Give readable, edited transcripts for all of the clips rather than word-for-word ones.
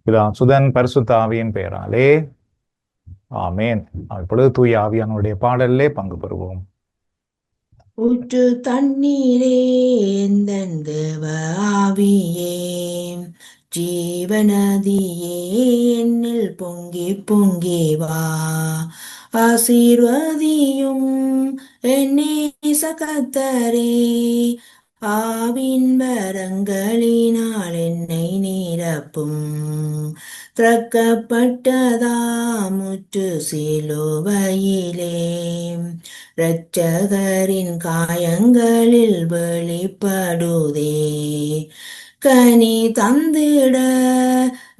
பிதா சுதன் பரிசுத்த ஆவியின் பெயராலே ஆமேன். இப்பொழுது தூய ஆவியானுடைய பாடலிலே பங்கு பெறுவோம். ஊற்று தண்ணீரே எந்தன் தேவ ஆவியே, ஜீவநதியே என்னில் பொங்கி பொங்கி வா. ஆசீர்வதியும் என்னே சகத்தரே, ஆவின் வரங்களினால் என்னை நிரப்பும். திறக்கப்பட்டதாமுற்று சிலுவையிலே, இரட்சகரின் காயங்களில் வெளிப்படுதே. கனி தந்திட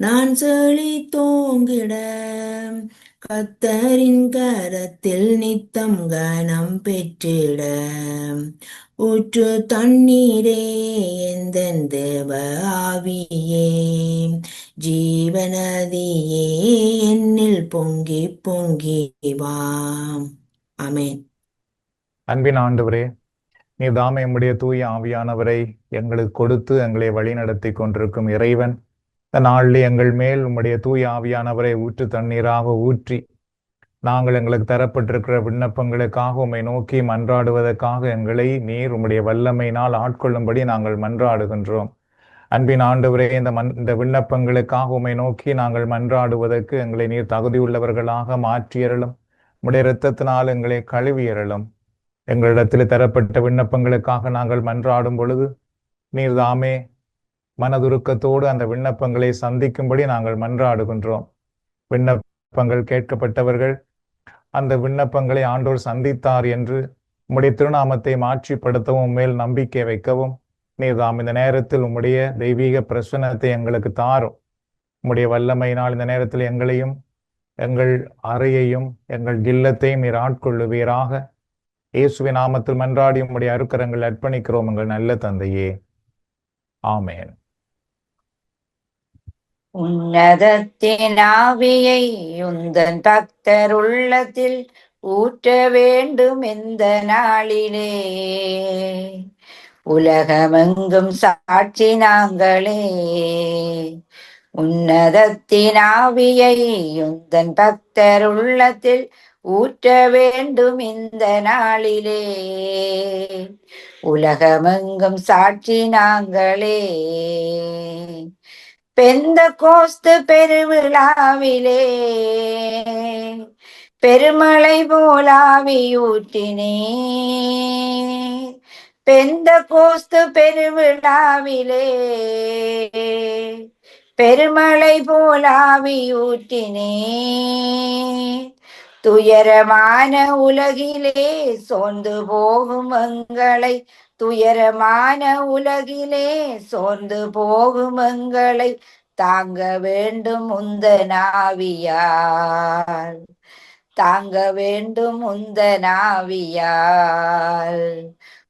நான் செழித்தோங்கிட, கர்த்தரின் கரத்தில் நித்தம் கனம் பெற்றிட. ஊற்று தண்ணீரே எந்தன் தேவ ஆவியே, ஜீவநதியே என்னில் பொங்கி பொங்கி வா. ஆமென். அன்பின் ஆண்டவரே, நீர் தாமே உம்முடைய தூய ஆவியானவரை எங்களுக்கு கொடுத்து எங்களை வழிநடத்தி கொண்டிருக்கும் இறைவன், இந்த நாளில் எங்கள் மேல் உம்முடைய தூய ஆவியானவரை ஊற்று தண்ணீராக ஊற்றி நாங்கள் எங்களுக்கு தரப்பட்டிருக்கிற விண்ணப்பங்களுக்காக உம்மை நோக்கி மன்றாடுவதற்காக எங்களை நீர் உம்முடைய வல்லமையினால் ஆட்கொள்ளும்படி நாங்கள் மன்றாடுகின்றோம். அன்பின் ஆண்டவரே, இந்த விண்ணப்பங்களுக்காக உம்மை நோக்கி நாங்கள் மன்றாடுவதற்கு எங்களை நீர் தகுதியுள்ளவர்களாக மாற்றியறலும். உம்முடைய இரத்தத்தினால் எங்களை கழுவியறலும். எங்களிடத்தில் தரப்பட்ட விண்ணப்பங்களுக்காக நாங்கள் மன்றாடும் பொழுது நீர் தாமே மனதுருக்கத்தோடு அந்த விண்ணப்பங்களை சந்திக்கும்படி நாங்கள் மன்றாடுகின்றோம். விண்ணப்பங்கள் கேட்கப்பட்டவர்கள் அந்த விண்ணப்பங்களை ஆண்டோர் சந்தித்தார் என்று உம்முடைய திருநாமத்தை மாற்றிப்படுத்தவும் மேல் நம்பிக்கை வைக்கவும் நீர் தாம் இந்த நேரத்தில் உம்முடைய தெய்வீக பிரசன்னத்தை எங்களுக்கு தாரும். உம்முடைய வல்லமையினால் இந்த நேரத்தில் எங்களையும் எங்கள் அறையையும் எங்கள் இல்லத்தையும் நீர் ஆட்கொள்ளுவீராக. இயேசுவின் நாமத்தில் மன்றாடி உம்முடைய அருக்கரங்கள் அர்ப்பணிக்கிறோம் எங்கள் நல்ல தந்தையே. ஆமேன். உன்னதத்தின் ஆவியை உந்தன் பக்தர் உள்ளத்தில் ஊற்ற வேண்டும் இந்த நாளிலே, உலகமெங்கும் சாட்சி நாங்களே. உன்னதத்தின் ஆவியை உந்தன் பக்தர் உள்ளத்தில் ஊற்ற வேண்டும் இந்த நாளிலே, உலகமெங்கும் சாட்சி நாங்களே. பெந்தெகோஸ்து பெருவிழாவிலே பெருமழை போலாவி ஊற்றினே. பெந்தெகோஸ்து பெருவிழாவிலே பெருமழை போலாவி ஊற்றினே. துயரமான உலகிலே சோர்ந்து போகும் எங்களை, துயரமான உலகிலே சோர்ந்து போகும் எங்களை தாங்க வேண்டும் உந்தன் ஆவியால், தாங்க வேண்டும் உந்தன் ஆவியால்.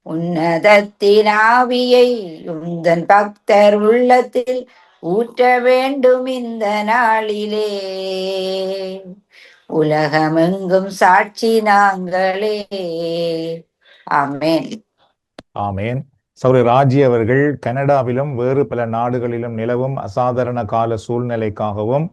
உன்னதத்தின் ஆவியை உந்தன் பக்தர் உள்ளத்தில் ஊற்ற வேண்டும் இந்த நாளிலே, உலகமெங்கும் சாட்சி நாங்களே. ஆமென். ஆமேன். சௌரி ராஜி அவர்கள் கனடாவிலும் வேறு பல நாடுகளிலும் நிலவும் அசாதாரண கால சூழ்நிலைக்காகவும்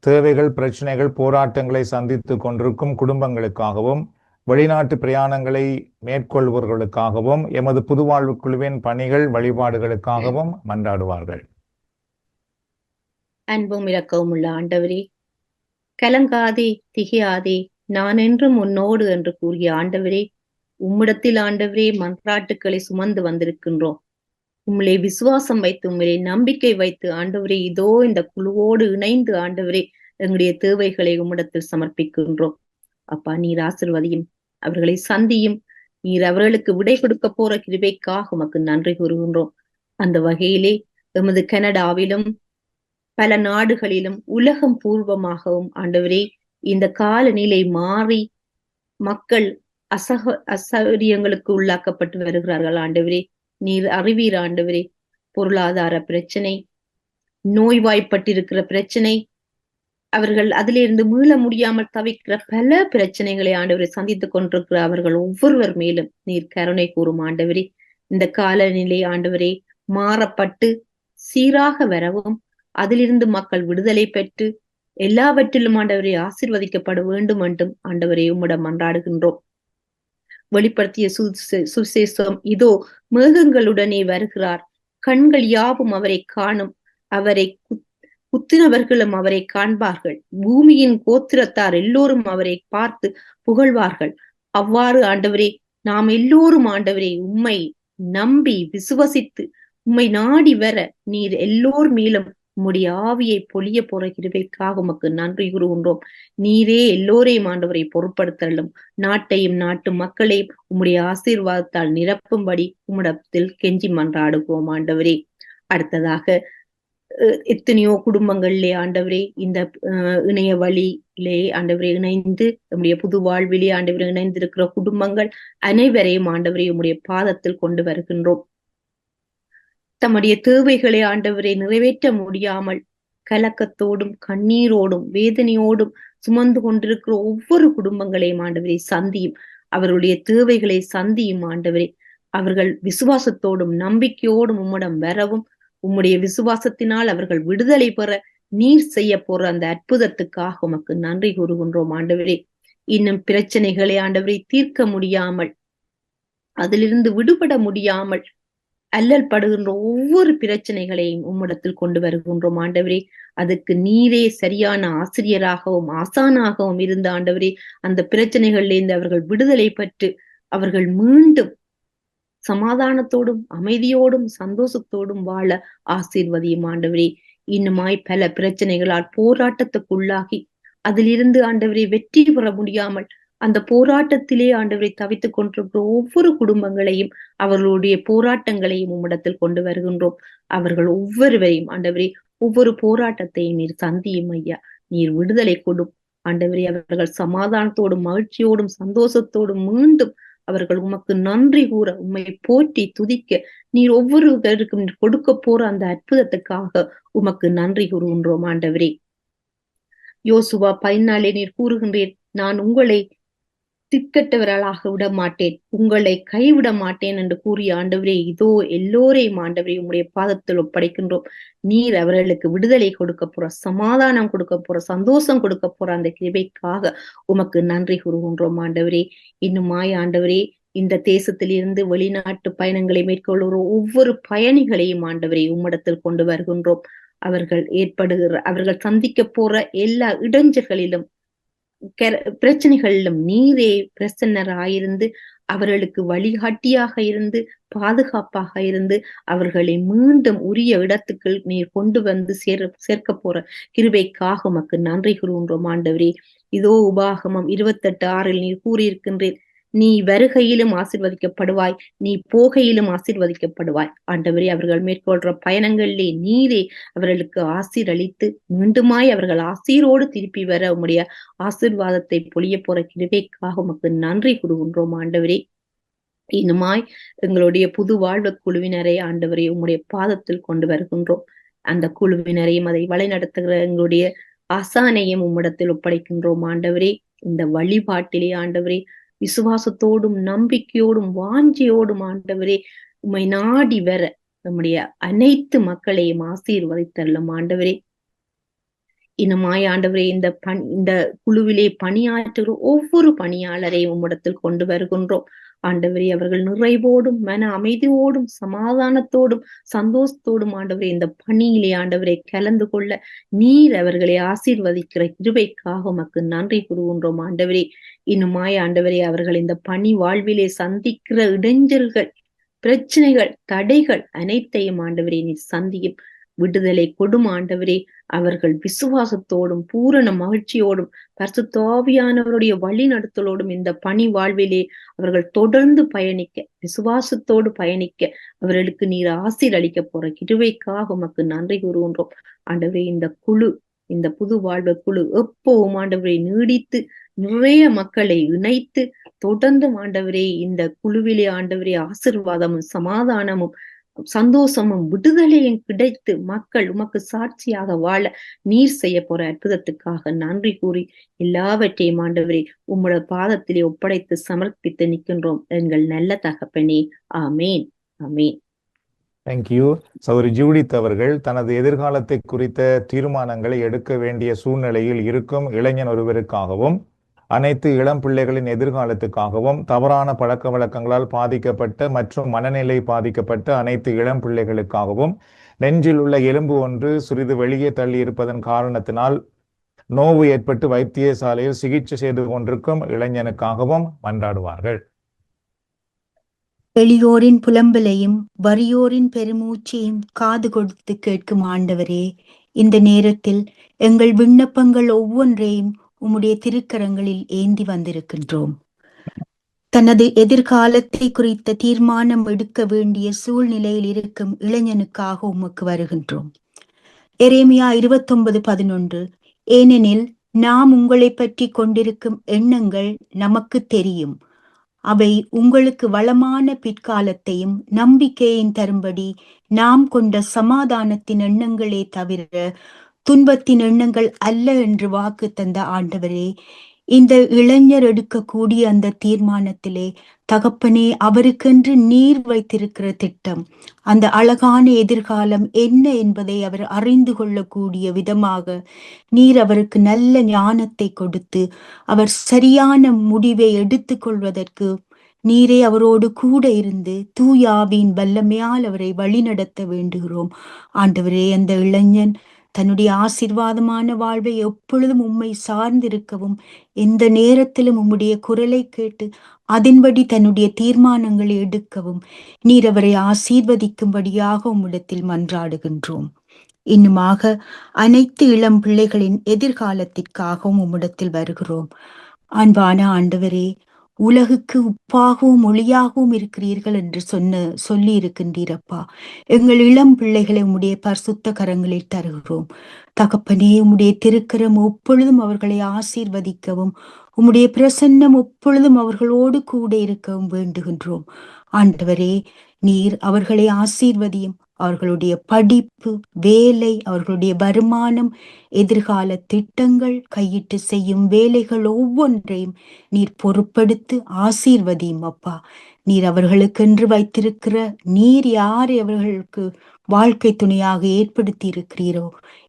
தேவைகள், பிரச்சனைகள், போராட்டங்களை சந்தித்து கொண்டிருக்கும் குடும்பங்களுக்காகவும் வெளிநாட்டு பிரயாணங்களை மேற்கொள்பவர்களுக்காகவும் எமது புதுவாழ்வு குழுவின் பணிகள், வழிபாடுகளுக்காகவும் மன்றாடுவார்கள். அன்பும் இரக்கவும் உள்ள ஆண்டவரே, கலங்காதே திகையாதே, நான் என்றும் உன்னோடு என்று கூறிய ஆண்டவரே, உம்மிடத்தில் ஆண்டவரே மன்றாட்டுக்களை சுமந்து வந்திருக்கின்றோம். உம்மிலே விசுவாசம் வைத்து, உம்மிலே நம்பிக்கை வைத்து ஆண்டவரே, இதோ இந்த குழுவோடு இணைந்து ஆண்டவரே எங்களுடைய தேவைகளை உம்மிடத்தில் சமர்ப்பிக்கின்றோம். அப்பா, நீர் ஆசிர்வதியும், அவர்களை சந்தியும், நீர் அவர்களுக்கு விடை கொடுக்க போற கிருபைக்காக உமக்கு நன்றி கூறுகின்றோம். அந்த வகையிலே எமது கனடாவிலும் பல நாடுகளிலும் உலகம் பூர்வமாகவும் ஆண்டவரே இந்த காலநிலை மாறி மக்கள் அசௌகரியங்களுக்கு உள்ளாக்கப்பட்டு வருகிறார்கள். ஆண்டவரே நீர் அறிவீர் ஆண்டவரே. பொருளாதார பிரச்சனை, நோய்வாய்ப்பட்டிருக்கிற பிரச்சனை, அவர்கள் அதிலிருந்து மீள முடியாமல் தவிக்கிற பல பிரச்சனைகளை ஆண்டவரை சந்தித்துக் கொண்டிருக்கிற அவர்கள் ஒவ்வொருவர் மேலும் நீர் கருணை கூறும் ஆண்டவரே. இந்த காலநிலை ஆண்டவரே மாறப்பட்டு சீராக வரவும், அதிலிருந்து மக்கள் விடுதலை பெற்று எல்லாவற்றிலும் ஆண்டவரை ஆசீர்வதிக்கப்பட வேண்டும் என்றும் ஆண்டவரை உம்மிடம் மன்றாடுகின்றோம். வெளிப்படுத்திய சுவிசேஷம் இதோ மேகங்களுடனே வருகிறார், கண்கள் யாவும் அவரை காணும், அவரை குத்தினவர்களும் அவரை காண்பார்கள், பூமியின் கோத்திரத்தார் எல்லோரும் அவரை பார்த்து புகழ்வார்கள். அவ்வாறு ஆண்டவரே நாம் எல்லோரும் ஆண்டவரே உம்மை நம்பி விசுவசித்து உம்மை நாடி வர நீர் எல்லோர் மேலும் உம்முடைய ஆவியை பொழிய போற கிருபைக்காக உமக்கு நன்றி கூறுகின்றோம். நீரே எல்லோரையும் ஆண்டவரை பொருட்படுத்தலும், நாட்டையும் நாட்டு மக்களையும் உம்முடைய ஆசீர்வாதத்தால் நிரப்பும்படி உம்மிடத்தில் கெஞ்சி மன்றாடுவோம் ஆண்டவரே. அடுத்ததாக எத்தனையோ குடும்பங்களிலே ஆண்டவரே இந்த இணைய வழியிலே ஆண்டவரை இணைந்து நம்முடைய புது வாழ்விலே ஆண்டவரை இணைந்திருக்கிற குடும்பங்கள் அனைவரையும் ஆண்டவரை உம்முடைய பாதத்தில் கொண்டு வருகின்றோம். தம்முடைய தேவைகளை ஆண்டவரை நிறைவேற்ற முடியாமல் கலக்கத்தோடும் கண்ணீரோடும் வேதனையோடும் சுமந்து கொண்டிருக்கிற ஒவ்வொரு குடும்பங்களையும் ஆண்டவரை சந்தியும், அவருடைய தேவைகளை சந்தியும் ஆண்டவரே. அவர்கள் விசுவாசத்தோடும் நம்பிக்கையோடும் உம்மிடம் வரவும், உம்முடைய விசுவாசத்தினால் அவர்கள் விடுதலை பெற நீர் செய்ய போற அந்த அற்புதத்துக்காக உமக்கு நன்றி கூறுகின்றோம் ஆண்டவரே. இன்னும் பிரச்சனைகளை ஆண்டவரை தீர்க்க முடியாமல், அதிலிருந்து விடுபட முடியாமல் அல்லல் படுகின்ற ஒவ்வொரு பிரச்சனைகளையும் உம்மிடத்தில் கொண்டு வருகின்றோம் ஆண்டவரே. அதுக்கு நீரே சரியான ஆசிரியராகவும் ஆசானாகவும் இருந்த ஆண்டவரே, அந்த பிரச்சனைகளிலிருந்து அவர்கள் விடுதலை பெற்று அவர்கள் மீண்டும் சமாதானத்தோடும் அமைதியோடும் சந்தோஷத்தோடும் வாழ ஆசீர்வதியும் ஆண்டவரே. இன்னுமாய் பல பிரச்சனைகளால் போராட்டத்துக்குள்ளாகி அதிலிருந்து ஆண்டவரை வெற்றி பெற முடியாமல் அந்த போராட்டத்திலே ஆண்டவரை தவித்துக் கொண்டிருக்கிற ஒவ்வொரு குடும்பங்களையும் அவர்களுடைய போராட்டங்களையும் உம்மிடத்தில் கொண்டு வருகின்றோம். அவர்கள் ஒவ்வொருவரையும் ஆண்டவரே ஒவ்வொரு போராட்டத்தையும் நீர் சந்தியும் ஐயா, நீர் விடுதலை கொடும் ஆண்டவரே. அவர்கள் சமாதானத்தோடும் மகிழ்ச்சியோடும் சந்தோஷத்தோடும் மீண்டும் அவர்கள் உமக்கு நன்றி கூற உம்மை போற்றி துதிக்க நீர் ஒவ்வொருவருக்கும் கொடுக்க போற அந்த அற்புதத்துக்காக உமக்கு நன்றி கூறுகின்றோம் ஆண்டவரே. யோசுவா 14 நீர் கூறுகின்றேன், நான் உங்களை திக்கட்டவர்களாக விட மாட்டேன், உங்களை கைவிட மாட்டேன் என்று கூறிய ஆண்டவரே, இதோ எல்லோரையும் ஆண்டவரே உம்முடைய பாதத்தில் ஒப்படைக்கின்றோம். நீர் அவர்களுக்கு விடுதலை கொடுக்க போற, சமாதானம் கொடுக்க போற, சந்தோஷம் கொடுக்க போற அந்த கிருபைக்காக உமக்கு நன்றி கூறுகின்றோம் ஆண்டவரே. இன்னுமாய் ஆண்டவரே இந்த தேசத்திலிருந்து வெளிநாட்டு பயணங்களை மேற்கொள்கிற ஒவ்வொரு பயணிகளையும் ஆண்டவரை உம்மிடத்தில் கொண்டு வருகின்றோம். அவர்கள் சந்திக்க போற எல்லா இடைஞ்சல்களிலும் பிரச்சனைகளிலும் நீரே பிரசன்னராயிருந்து அவர்களுக்கு வழிகாட்டியாக இருந்து பாதுகாப்பாக இருந்து அவர்களை மீண்டும் உரிய இடத்துக்கு நீர் கொண்டு வந்து சேர்க்க போற கிருபைக்காக உமக்கு நன்றி கூறுகின்றோம் ஆண்டவரே. இதோ உபாகமம் 28:6 நீர் கூறியிருக்கின்றேன், நீ வருகையிலும் ஆசீர்வதிக்கப்படுவாய், நீ போகையிலும் ஆசீர்வதிக்கப்படுவாய். ஆண்டவரே அவர்கள் மேற்கொள்ற பயணங்களிலே நீரே அவர்களுக்கு ஆசீர் அளித்து மீண்டுமாய் அவர்கள் ஆசீரோடு திருப்பி வர உம்முடைய ஆசீர்வாதத்தை பொழிய போற கிருபைக்காக உமக்கு நன்றி கூறுகின்றோம் ஆண்டவரே. இன்னுமாய் எங்களுடைய புது வாழ்வு குழுவினரை ஆண்டவரை உம்முடைய பாதத்தில் கொண்டு வருகின்றோம். அந்த குழுவினரையும் அதை வழிநடத்துகிற எங்களுடைய ஆசானையும் உம்மிடத்தில் ஒப்படைக்கின்றோம் ஆண்டவரே. இந்த வழிபாட்டிலே ஆண்டவரே விசுவாசத்தோடும் நம்பிக்கையோடும் வாஞ்சியோடும் ஆண்டவரே உம்மை நாடி வர நம்முடைய அனைத்து மக்களையும் ஆசீர்வதித்தள்ளும் ஆண்டவரே. இன்னுமாய் ஆண்டவரே இந்த குழுவிலே பணியாற்றுகிற ஒவ்வொரு பணியாளரையும் உம்மிடத்தில் கொண்டு வருகின்றோம் ஆண்டவரே. அவர்கள் நிறைவோடும் மன அமைதியோடும் சமாதானத்தோடும் சந்தோஷத்தோடும் ஆண்டவரே இந்த பணியிலே ஆண்டவரை கலந்து கொள்ள நீர் அவர்களை ஆசீர்வதிக்கிற கிருபைக்காக உமக்கு நன்றி கூறுகின்றோம் ஆண்டவரே. இன்னுமாய் ஆண்டவரே அவர்கள் இந்த பணி வாழ்விலே சந்திக்கிற இடைஞ்சல்கள், பிரச்சனைகள், தடைகள் அனைத்தையும் ஆண்டவரே நீர் சந்தியும் விடுதலை கொடும் ஆண்டவரே. அவர்கள் விசுவாசத்தோடும் பூரண மகிழ்ச்சியோடும் பரிசுத்த ஆவியானவருடைய வழி நடத்தலோடும் இந்த பணி வாழ்விலே அவர்கள் தொடர்ந்து பயணிக்க, விசுவாசத்தோடு பயணிக்க அவர்களுக்கு நீர் ஆசீர் அளிக்க போற கிருபைக்காக உமக்கு நன்றி கூறுகின்றோம் ஆண்டவரே. இந்த குழு, இந்த புது வாழ்வு குழு எப்பவும் ஆண்டவரை நீடித்து நிறைய மக்களை இணைத்து தொடர்ந்து ஆண்டவரே இந்த குழுவிலே ஆண்டவரே ஆசீர்வாதமும் சமாதானமும் சந்தோஷமும் விடுதலையும் கிடைத்து மக்கள் உமக்கு சாட்சியாக வாழ நீர் செய்ய போற அற்புதத்துக்காக நன்றி கூறி எல்லாவற்றையும் ஆண்டவரே உம்முடைய பாதத்திலே ஒப்படைத்து சமர்ப்பித்து நிற்கின்றோம் எங்கள் நல்ல தகப்பனே. ஆமேன், ஆமேன். தேங்க்யூ. சௌரி ஜூடித் அவர்கள் தனது எதிர்காலத்தை குறித்த தீர்மானங்களை எடுக்க வேண்டிய சூழ்நிலையில் இருக்கும் இளைஞன் ஒருவருக்காகவும், அனைத்து இளம் பிள்ளைகளின் எதிர்காலத்துக்காகவும், தவறான பழக்க வழக்கங்களால் பாதிக்கப்பட்ட மற்றும் மனநிலை பாதிக்கப்பட்ட அனைத்து இளம் பிள்ளைகளுக்காகவும், நெஞ்சில் உள்ள எலும்பு ஒன்று சிறிது வெளியே தள்ளி இருப்பதன் காரணத்தினால் நோவு ஏற்பட்டு வைத்தியசாலையில் சிகிச்சை செய்து கொண்டிருக்கும் இளைஞனுக்காகவும் மன்றாடுவார்கள். எளியோரின் புலம்பலையும் வறியோரின் பெருமூச்சையும் காது கொடுத்து கேட்கும் ஆண்டவரே, இந்த நேரத்தில் எங்கள் விண்ணப்பங்கள் ஒவ்வொன்றையும் உம்முடைய திருக்கரங்களில் ஏந்தி வந்திருக்கின்றோம். தனது எதிர்காலத்தை குறித்த தீர்மானம் எடுக்க வேண்டிய சூழ்நிலையில் இருக்கும் இளைஞனுக்காக உமக்கு வருகின்றோம். எரேமியா 29:11, ஏனெனில் நாம் உங்களை பற்றி கொண்டிருக்கும் எண்ணங்கள் நமக்கு தெரியும், அவை உங்களுக்கு வளமான பிற்காலத்தையும் நம்பிக்கையையும் தரும்படி நாம் கொண்ட சமாதானத்தின் எண்ணங்களே தவிர துன்பத்தின் எண்ணங்கள் அல்ல என்று வாக்கு தந்த ஆண்டவரே, இந்த இளைஞர் எடுக்கக்கூடிய அந்த தீர்மானத்திலே தகப்பனே, அவருக்கென்று நீர் வைத்திருக்கிற திட்டம், அந்த அழகான எதிர்காலம் என்ன என்பதை அவர் அறிந்து கொள்ளக்கூடிய விதமாக நீர் அவருக்கு நல்ல ஞானத்தை கொடுத்து அவர் சரியான முடிவை எடுத்துக்கொள்வதற்கு நீரே அவரோடு கூட இருந்து தூயாவின் வல்லமையால் அவரை வழிநடத்த வேண்டுகிறோம். ஆண்டவரே, அந்த இளைஞன் தன்னுடைய ஆசீர்வாதமான வாழ்வை எப்பொழுதும் உம்மை சார்ந்திருக்கவும், எந்த நேரத்திலும் உம்முடைய குரலை கேட்டு அதன்படி தன்னுடைய தீர்மானங்களை எடுக்கவும் நீர் அவரை ஆசீர்வதிக்கும்படியாக உம்மிடத்தில் மன்றாடுகின்றோம். இன்னுமாக அனைத்து இளம் பிள்ளைகளின் எதிர்காலத்திற்காகவும் உம்மிடத்தில் வருகிறோம். அன்பான ஆண்டவரே, உலகுக்கு உப்பாகவும் ஒளியாகவும் இருக்கிறீர்கள் என்று சொல்லி இருக்கின்றீரப்பா. எங்கள் இளம் பிள்ளைகளை உம்முடைய பரிசுத்த கரங்களில் தருகிறோம். தகப்பனே, உம்முடைய திருக்கரம் எப்பொழுதும் அவர்களை ஆசீர்வதிக்கவும், உம்முடைய பிரசன்னம் எப்பொழுதும் அவர்களோடு கூட இருக்கவும் வேண்டுகின்றோம். ஆண்டவரே, நீர் அவர்களை ஆசீர்வதியும். அவர்களுடைய படிப்பு, வேலை, அவர்களுடைய வருமானம், எதிர்கால திட்டங்கள், கையிட்டு செய்யும் வேலைகள் ஒவ்வொன்றையும் நீர் பொறுப்படுத்தி ஆசீர்வதியும் அப்பா. நீர் அவர்களுக்கென்று வைத்திருக்கிற நீர் யாரை அவர்களுக்கு வாழ்க்கை துணையாக ஏற்படுத்தி இருக்கிறீரோ,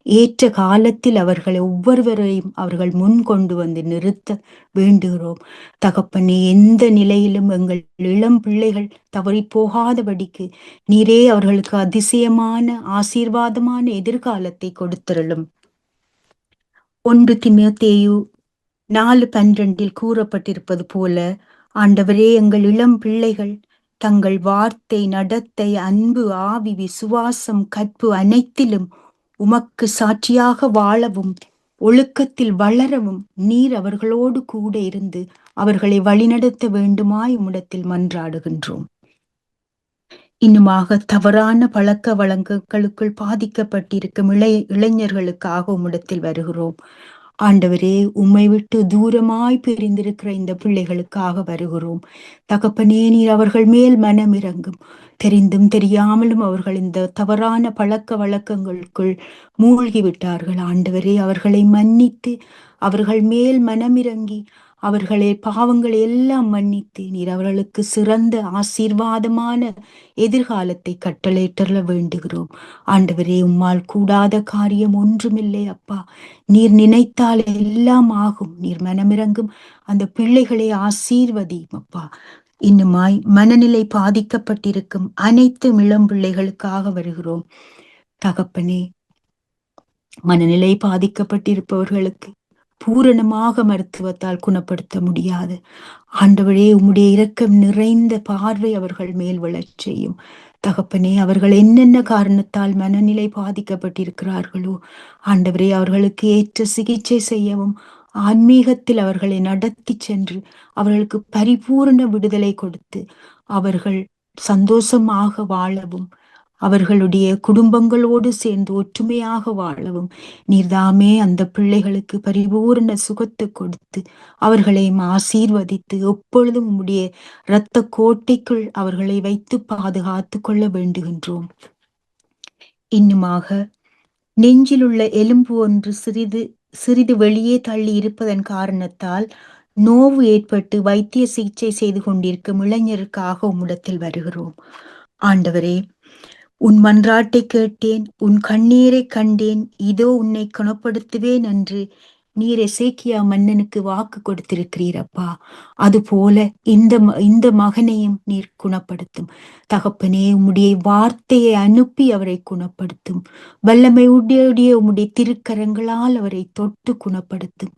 ஏற்ற காலத்தில் அவர்களை ஒவ்வொருவரையும் அவர்கள் முன் கொண்டு வந்து நிறுத்த வேண்டுகிறோம். தகப்பனே, எந்த நிலையிலும் எங்கள் இளம் பிள்ளைகள் தவறி போகாதபடிக்கு நீரே அவர்களுக்கு அதிசயமான ஆசீர்வாதமான எதிர்காலத்தை கொடுத்திருளும். 1 தீமோத்தேயு 4:12 கூறப்பட்டிருப்பது போல, ஆண்டவரே, எங்கள் இளம் பிள்ளைகள் தங்கள் வார்த்தை, நடத்தை, அன்பு, ஆவி, விசுவாசம், கற்பு அனைத்திலும் உமக்கு சாட்சியாக வாழவும் ஒழுக்கத்தில் வளரவும் நீர் அவர்களோடு கூட இருந்து அவர்களை வழிநடத்த வேண்டுமாய் உம்மிடத்தில் மன்றாடுகின்றோம். இன்னுமாக தவறான பழக்க வழக்கங்களுக்குள் பாதிக்கப்பட்டிருக்கும் இளைஞர்களுக்காக உம்மிடத்தில் வருகிறோம். ஆண்டவரே, உம்மை விட்டு தூரமாய் பிரிந்திருக்கிற இந்த பிள்ளைகளுக்காக வருகிறோம். தகப்பனே, நீர் அவர்கள் மேல் மனம் இறங்கும். தெரிந்தும் தெரியாமலும் அவர்கள் இந்த தவறான பழக்க வழக்கங்களுக்குள் மூழ்கி விட்டார்கள். ஆண்டவரே, அவர்களை மன்னித்து அவர்கள் மேல் மனமிறங்கி அவர்களை பாவங்களை எல்லாம் மன்னித்து நீர் அவர்களுக்கு சிறந்த ஆசீர்வாதமான எதிர்காலத்தை கட்டளையிட்டல வேண்டுகிறோம். ஆண்டவரே, உம்மால் கூடாத காரியம் ஒன்றுமில்லை அப்பா. நீர் நினைத்தால் எல்லாம் ஆகும். நீர் மனமிறங்கும் அந்த பிள்ளைகளை ஆசீர்வதியும் அப்பா. இன்னுமாய் மனநிலை பாதிக்கப்பட்டிருக்கும் அனைத்து இளம் பிள்ளைகளுக்காக வருகிறோம். தகப்பனே, மனநிலை பாதிக்கப்பட்டிருப்பவர்களுக்கு பூரணமாக மருத்துவத்தால் குணப்படுத்த முடியாது. ஆண்டவரே, உம்முடைய இரக்கம் நிறைந்த பார்வை அவர்கள் மேல் விழச் செய்யும். தகப்பனே, அவர்கள் என்னென்ன காரணத்தால் மனநிலை பாதிக்கப்பட்டிருக்கிறார்களோ, ஆண்டவரே, அவர்களுக்கு ஏற்ற சிகிச்சை செய்யவும் ஆன்மீகத்தில் அவர்களை நடத்தி சென்று அவர்களுக்கு பரிபூர்ண விடுதலை கொடுத்து அவர்கள் சந்தோஷமாக வாழவும் அவர்களுடைய குடும்பங்களோடு சேர்ந்து ஒற்றுமையாக வாழவும் நீர்தாமே அந்த பிள்ளைகளுக்கு பரிபூர்ண சுகத்தை கொடுத்து அவர்களையும் ஆசீர்வதித்து எப்பொழுதும் உம்முடைய இரத்த கோட்டைக்குள் அவர்களை வைத்து பாதுகாத்து கொள்ள வேண்டுகின்றோம். இன்னுமாக நெஞ்சிலுள்ள எலும்பு ஒன்று சிறிது வெளியே தள்ளி இருப்பதன் காரணத்தால் நோவு ஏற்பட்டு வைத்திய சிகிச்சை செய்து கொண்டிருக்கும் இளைஞருக்காக உம்மிடத்தில் வருகிறோம். ஆண்டவரே, உன் மன்றாட்டை கேட்டேன், உன் கண்ணீரை கண்டேன், இதோ உன்னை குணப்படுத்துவேன் என்று நீர் எசேக்கியா மன்னனுக்கு வாக்கு கொடுத்திருக்கிறீர் அப்பா. அதுபோல இந்த மகனையும் நீர் குணப்படுத்தும் தகப்பனே. உம்முடைய வார்த்தையை அனுப்பி அவரை குணப்படுத்தும். வல்லமை உடைய உம்முடைய திருக்கரங்களால் அவரை தொட்டு குணப்படுத்தும்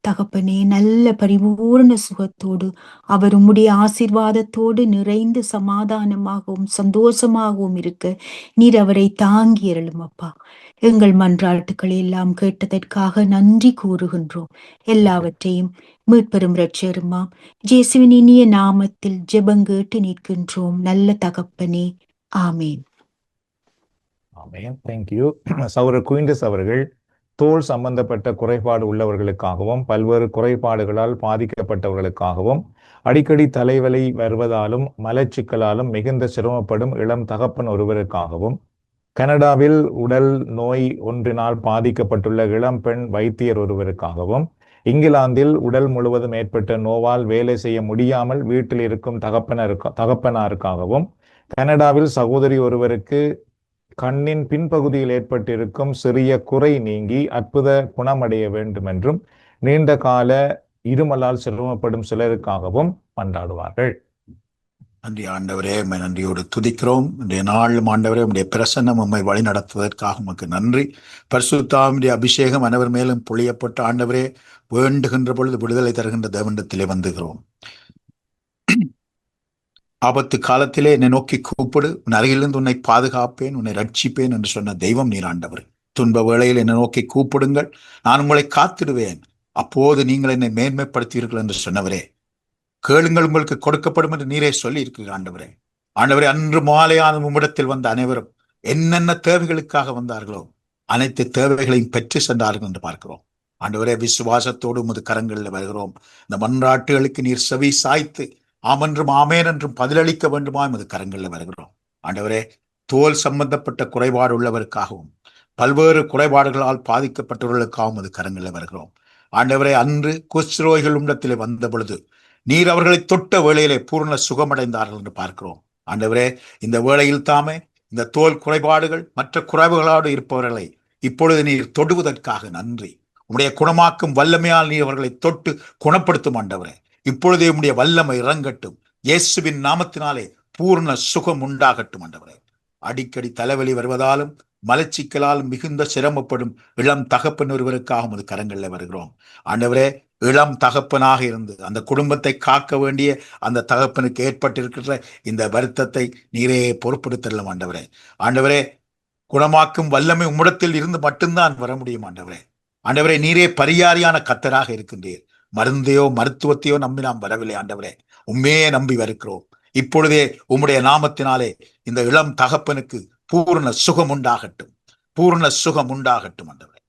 தகப்பனே. நல்ல பரிபூர்ண சுகத்தோடு அவர் உம்முடைய ஆசீர்வாதத்தோடு நிறைந்து சமாதானமாகவும் சந்தோஷமாகவும் இருக்க நீர் அவரை தாங்கி அருளும் அப்பா. எங்கள் மன்றாட்டுக்களை எல்லாம் கேட்டதற்காக நன்றி கூறுகின்றோம். எல்லாவற்றையும் மீட்பெரும் இரட்சகருமாம் இயேசுவின் இனிய நாமத்தில் ஜெபங்கேட்டு நிற்கின்றோம் நல்ல தகப்பனே. ஆமேன். ஆமென். தேங்க்யூ. சகோதரர் குயின்டஸ் அவர்கள் தோல் சம்பந்தப்பட்ட குறைபாடு உள்ளவர்களுக்காகவும் பல்வேறு குறைபாடுகளால் பாதிக்கப்பட்டவர்களுக்காகவும் அடிக்கடி தலைவலி வருவதாலும் மலச்சிக்கலாலும் மிகுந்த சிரமப்படும் இளம் தகப்பன் ஒருவருக்காகவும் கனடாவில் உடல் நோய் ஒன்றினால் பாதிக்கப்பட்டுள்ள இளம் பெண் வைத்தியர் ஒருவருக்காகவும் இங்கிலாந்தில் உடல் முழுவதும் ஏற்பட்ட நோவால் வேலை செய்ய முடியாமல் வீட்டில் இருக்கும் தகப்பனாருக்காகவும் கனடாவில் சகோதரி ஒருவருக்கு கண்ணின் பின்பகுதியில் ஏற்பட்டிருக்கும் சிறிய குறை நீங்கி அற்புத குணமடைய வேண்டும் என்றும் நீண்ட கால இருமலால் சிரமப்படும் சிலருக்காகவும் மன்றாடுவார்கள். நன்றி ஆண்டவரே, நன்றியோடு துதிக்கிறோம். இன்றைய நாளும் ஆண்டவரே உம்முடைய பிரசன்னம் உம்மை வழி நடத்துவதற்காக உமக்கு நன்றி. பரிசுத்தாவினுடைய அபிஷேகம் அனைவர் மேலும் பொழியப்பட்ட ஆண்டவரே, வேண்டுகின்ற பொழுது விடுதலை தருகின்ற தேவனிடத்திலே வந்துகிறோம். ஆபத்து காலத்திலே என்னை நோக்கி கூப்பிடு, உன் அருகிலிருந்து உன்னை பாதுகாப்பேன், உன்னை ரட்சிப்பேன் என்று சொன்ன தெய்வம் நீர் ஆண்டவர். துன்ப வேளையில் என்னை நோக்கி கூப்பிடுங்கள், நான் உங்களை காத்திடுவேன், அப்போது நீங்கள் என்னை மேன்மைப்படுத்துவீர்கள் என்று சொன்னவரே. கேளுங்கள் உங்களுக்கு கொடுக்கப்படும் என்று நீரே சொல்லி இருக்கிறீர் ஆண்டவரே. ஆண்டவரே, அன்று மாலையான உம்மிடத்தில் வந்த அனைவரும் என்னென்ன தேவைகளுக்காக வந்தார்களோ அனைத்து தேவைகளையும் பெற்று சென்றார்கள் என்று பார்க்கிறோம். ஆண்டவரே, விசுவாசத்தோடு உமது கரங்களில் வருகிறோம். இந்த மன்றாட்டுகளுக்கு நீர் செவி சாய்த்து ஆமென்றும் ஆமேன் என்றும் பதிலளிக்க வேண்டுமா எமது கரங்களில் வருகிறோம். ஆண்டவரே, தோல் சம்பந்தப்பட்ட குறைபாடு உள்ளவருக்காகவும் பல்வேறு குறைபாடுகளால் பாதிக்கப்பட்டவர்களுக்காகவும் அது கரங்களில் வருகிறோம். ஆண்டவரே, அன்று குஷ்ரோகிகள் உம்மிடத்திலே வந்த பொழுது நீர் அவர்களை தொட்ட வேளையிலே பூர்ண சுகமடைந்தார்கள் என்று பார்க்கிறோம். ஆண்டவரே, இந்த வேளையில் தாமே இந்த தோல் குறைபாடுகள் மற்ற குறைவுகளோடு இருப்பவர்களை இப்பொழுது நீர் தொடுவதற்காக நன்றி. உம்முடைய குணமாக்கும் வல்லமையால் நீர் அவர்களை தொட்டு குணப்படுத்தும் ஆண்டவரே. இப்பொழுதே உம்முடைய வல்லமை இறங்கட்டும். இயேசுவின் நாமத்தினாலே பூர்ண சுகம் உண்டாகட்டும் ஆண்டவரே. அடிக்கடி தலைவலி வருவதாலும் மலச்சிக்கலால் மிகுந்த சிரமப்படும் இளம் தகப்பன் ஒருவருக்காக உமது கரங்களில் வருகிறோம். ஆண்டவரே, இளம் தகப்பனாக இருந்து அந்த குடும்பத்தை காக்க வேண்டிய அந்த தகப்பனுக்கு ஏற்பட்டிருக்கிற இந்த வருத்தத்தை நீரே பொறுப்படுத்தலாம் ஆண்டவரே. ஆண்டவரே, குணமாக்கும் வல்லமை உம்மிடத்தில் இருந்து மட்டும்தான் வர முடியும் ஆண்டவரே. ஆண்டவரே, நீரே பரிகாரியான கர்த்தராக இருக்கின்றீர். மருந்தையோ மருத்துவத்தையோ நம்பி நாம் வரவில்லை ஆண்டவரே, உண்மையே நம்பி வருகிறோம். இப்பொழுதே உம்முடைய நாமத்தினாலே இந்த இளம் தகப்பனுக்கு பூர்ண சுகம் உண்டாகட்டும், பூர்ண சுகம் உண்டாகட்டும் ஆண்டவரே.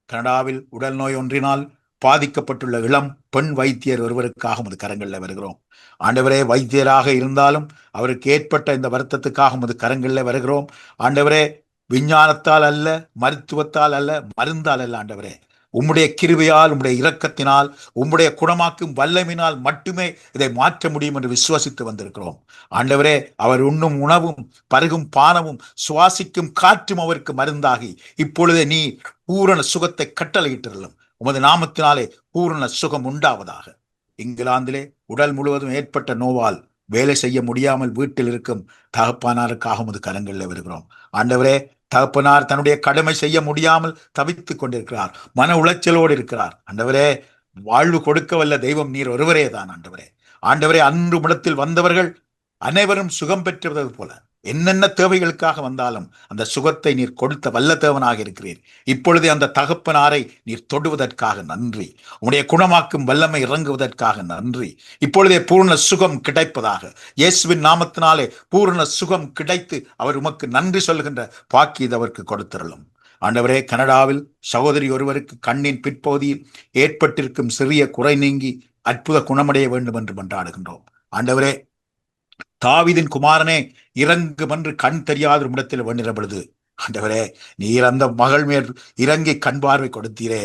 கனடாவில் உடல் நோய் ஒன்றினால் பாதிக்கப்பட்டுள்ள இளம் பெண் வைத்தியர் ஒருவருக்காக உமது கரங்களில் வருகிறோம். ஆண்டவரே, வைத்தியராக இருந்தாலும் அவருக்கு ஏற்பட்ட இந்த வருத்தத்துக்காக உமது கரங்களில் வருகிறோம். ஆண்டவரே, விஞ்ஞானத்தால் அல்ல, மருத்துவத்தால் அல்ல, மருந்தால் அல்ல ஆண்டவரே, உம்முடைய கிருபையால் உம்முடைய இரக்கத்தினால் உம்முடைய குணமாக்கும் வல்லமையினால் மட்டுமே இதை மாற்ற முடியும் என்று விசுவாசித்து வந்திருக்கிறோம். ஆண்டவரே, அவர் உண்ணும் உணவும் பருகும் பானமும் சுவாசிக்கும் காற்றும் அவருக்கு மருந்தாகி இப்பொழுதே நீ பூரண சுகத்தை கட்டளையிட்டிருளும். உமது நாமத்தினாலே பூரண சுகம் உண்டாவதாக. இங்கிலாந்திலே உடல் முழுவதும் ஏற்பட்ட நோவால் வேலை செய்ய முடியாமல் வீட்டில் இருக்கும் தகப்பனாருக்காக உமது கரங்களில் வருகிறோம். ஆண்டவரே, தகப்பனார் தன்னுடைய கடமை செய்ய முடியாமல் தவித்துக் கொண்டிருக்கிறார், மன உளைச்சலோடு இருக்கிறார். ஆண்டவரே, வாழ்வு கொடுக்க வல்ல தெய்வம் நீர் ஒருவரே தான் ஆண்டவரே. ஆண்டவரே, அன்று இடத்தில் வந்தவர்கள் அனைவரும் சுகம் பெற்றுவது போல என்னென்ன தேவைகளுக்காக வந்தாலும் அந்த சுகத்தை நீர் கொடுத்த வல்ல தேவனாக இருக்கிறீர். இப்பொழுதே அந்த தகப்பனாரை நீர் தொடுவதற்காக நன்றி. உம்முடைய குணமாக்கும் வல்லமை இறங்குவதற்காக நன்றி. இப்பொழுதே பூர்ண சுகம் கிடைப்பதாக இயேசுவின் நாமத்தினாலே பூர்ண சுகம் கிடைத்து அவர் உமக்கு நன்றி சொல்கின்ற பாக்கியத்தை அவருக்கு கொடுத்திருளும். ஆண்டவரே, கனடாவில் சகோதரி ஒருவருக்கு கண்ணின் பிற்பகுதியில் ஏற்பட்டிருக்கும் சிறிய குறை நீங்கி அற்புத குணமடைய வேண்டும் என்று மன்றாடுகின்றோம். ஆண்டவரே, தாவீதின் குமாரனே இறங்கும் என்று கண் தெரியாத இடத்தில் வேண்டிற பொழுது ஆண்டவரே, நீர் அந்த மகள் மேல் இறங்கி கண் பார்வை கொடுத்தீரே.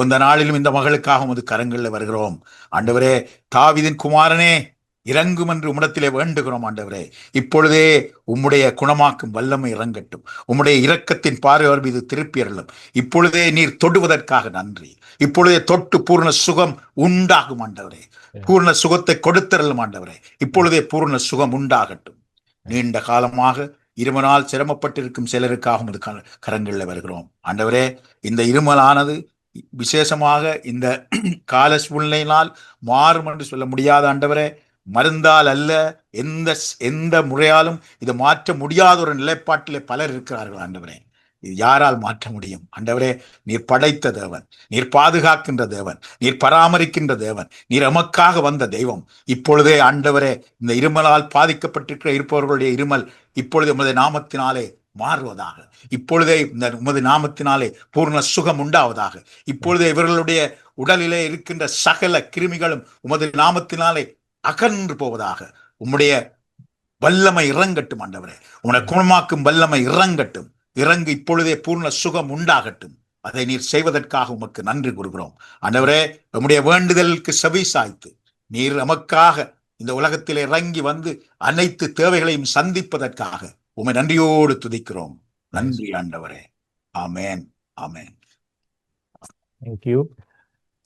இந்த நாளிலும் இந்த மகளுக்காக உமது கரங்களில் வருகிறோம். ஆண்டவரே, தாவீதின் குமாரனே இறங்கும் என்று உம்மிடத்திலே வேண்டுகிறோம் ஆண்டவரே. இப்பொழுதே உம்முடைய குணமாக்கும் வல்லமை இறங்கட்டும். உம்முடைய இரக்கத்தின் பார்வையார் மீது திருப்பி அருளும். இப்பொழுதே நீர் தொடுவதற்காக நன்றி. இப்பொழுதே தொட்டு பூர்ண சுகம் உண்டாகும் ஆண்டவரே. பூர்ண சுகத்தை கொடுத்தருளும் ஆண்டவரே. இப்பொழுதே பூர்ண சுகம் உண்டாகட்டும். நீண்ட காலமாக இருமலால் சிரமப்பட்டிருக்கும் சிலருக்காக உமது கரங்களில் வருகிறோம் ஆண்டவரே. இந்த இருமலானது விசேஷமாக இந்த கால சூழ்நிலையினால் மாறும் என்று சொல்ல முடியாத ஆண்டவரே. மருந்தால் அல்ல, எந்த எந்த முறையாலும் இதை மாற்ற முடியாத ஒரு நிலைப்பாட்டிலே பலர் இருக்கிறார்கள் ஆண்டவரே. இது யாரால் மாற்ற முடியும் ஆண்டவரே? நீர் படைத்த தேவன், நீர் பாதுகாக்கின்ற தேவன், நீர் பராமரிக்கின்ற தேவன், நீர் எமக்காக வந்த தெய்வம். இப்பொழுதே ஆண்டவரே, இந்த இருமலால் பாதிக்கப்பட்டிருக்கிற இருப்பவர்களுடைய இருமல் இப்பொழுது உமது நாமத்தினாலே மாறுவதாக. இப்பொழுதே இந்த உமது நாமத்தினாலே பூர்ண சுகம் உண்டாவதாக. இப்பொழுதே இவர்களுடைய உடலிலே இருக்கின்ற சகல கிருமிகளும் உமது நாமத்தினாலே அகன்று போவதாக. உம்முடைய வல்லமை இறங்கட்டும் ஆண்டவரே. உன்னை குணமாக்கும் வல்லமை இறங்கட்டும். இறங்கு இப்பொழுதே பூர்ண சுகம் உண்டாகட்டும். அதை நீர் செய்வதற்காக உமக்கு நன்றி கூறுகிறோம் ஆண்டவரே. நம்முடைய வேண்டுதலுக்கு செவி சாய்த்து நீர் நமக்காக இந்த உலகத்தில் இறங்கி வந்து அனைத்து தேவைகளையும் சந்திப்பதற்காக உம்மை நன்றியோடு துதிக்கிறோம். நன்றி ஆண்டவரே. ஆமேன், ஆமேன். தேங்க்யூ.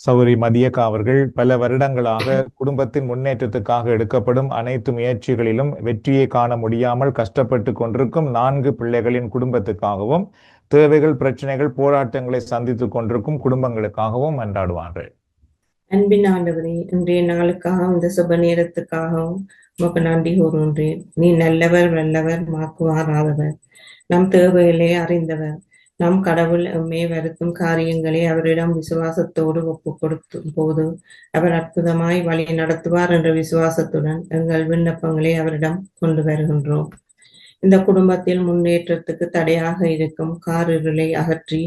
சௌரி மதியக்கா அவர்கள் பல வருடங்களாக குடும்பத்தின் முன்னேற்றத்துக்காக எடுக்கப்படும் அனைத்து முயற்சிகளிலும் வெற்றியை காண முடியாமல் கஷ்டப்பட்டு கொண்டிருக்கும் 4 பிள்ளைகளின் குடும்பத்துக்காகவும் தேவைகள், பிரச்சனைகள், போராட்டங்களை சந்தித்துக் கொண்டிருக்கும் குடும்பங்களுக்காகவும் மன்றாடுவார்கள். அன்பின் ஆண்டவரே, இன்றைய நாளுக்காகவும் இந்த சுப நேரத்துக்காகவும் உமக்கு நன்றி கூறுகின்றேன். நீ நல்லவர், வல்லவர், மாக்குவாராதவர், நம் தேவைகளை அறிந்தவர். நம் கடவுள் எம்மை வருத்தும் காரியங்களை அவரிடம் விசுவாசத்தோடு ஒப்பு கொடுக்கும் போது அவர் அற்புதமாய் வழி நடத்துவார் என்ற விசுவாசத்துடன் எங்கள் விண்ணப்பங்களை அவரிடம் கொண்டு வருகின்றோம். இந்த குடும்பத்தில் முன்னேற்றத்துக்கு தடையாக இருக்கும் காரிருளை அகற்றி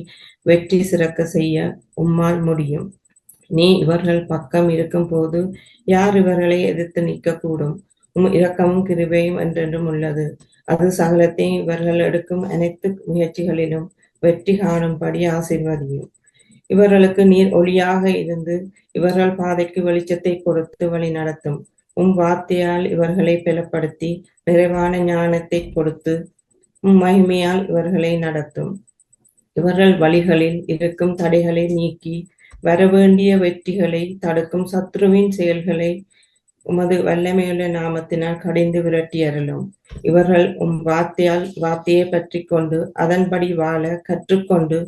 வெற்றி சிறக்க செய்ய உம்மால் முடியும். நீ இவர்கள் பக்கம் இருக்கும் போது யார் இவர்களை எதிர்த்து நிற்கக்கூடும்? இரக்கமும் கிருபையும் என்றென்றும் உள்ளது. அது சகலத்தையும் இவர்கள் எடுக்கும் அனைத்து முயற்சிகளிலும் வெற்றி காணும்படி ஆசீர்வதியும். இவர்களுக்கு நீர் ஒளியாக இருந்து இவர்கள் பாதைக்கு வெளிச்சத்தை கொடுத்து வழி நடத்தும். வார்த்தையால் இவர்களை பலப்படுத்தி நிறைவான ஞானத்தை கொடுத்து மகிமையால் இவர்களை நடத்தும். இவர்கள் வழிகளில் இருக்கும் தடைகளை நீக்கி வரவேண்டிய வெற்றிகளை தடுக்கும் சத்ருவின் செயல்களை உமது வல்லமையுள்ள நாமத்தினால் கடிந்து விரட்டி அருளும். இவர்கள் வார்த்தையை பற்றி கொண்டு அதன்படி வாழ கற்றுக்கொண்டு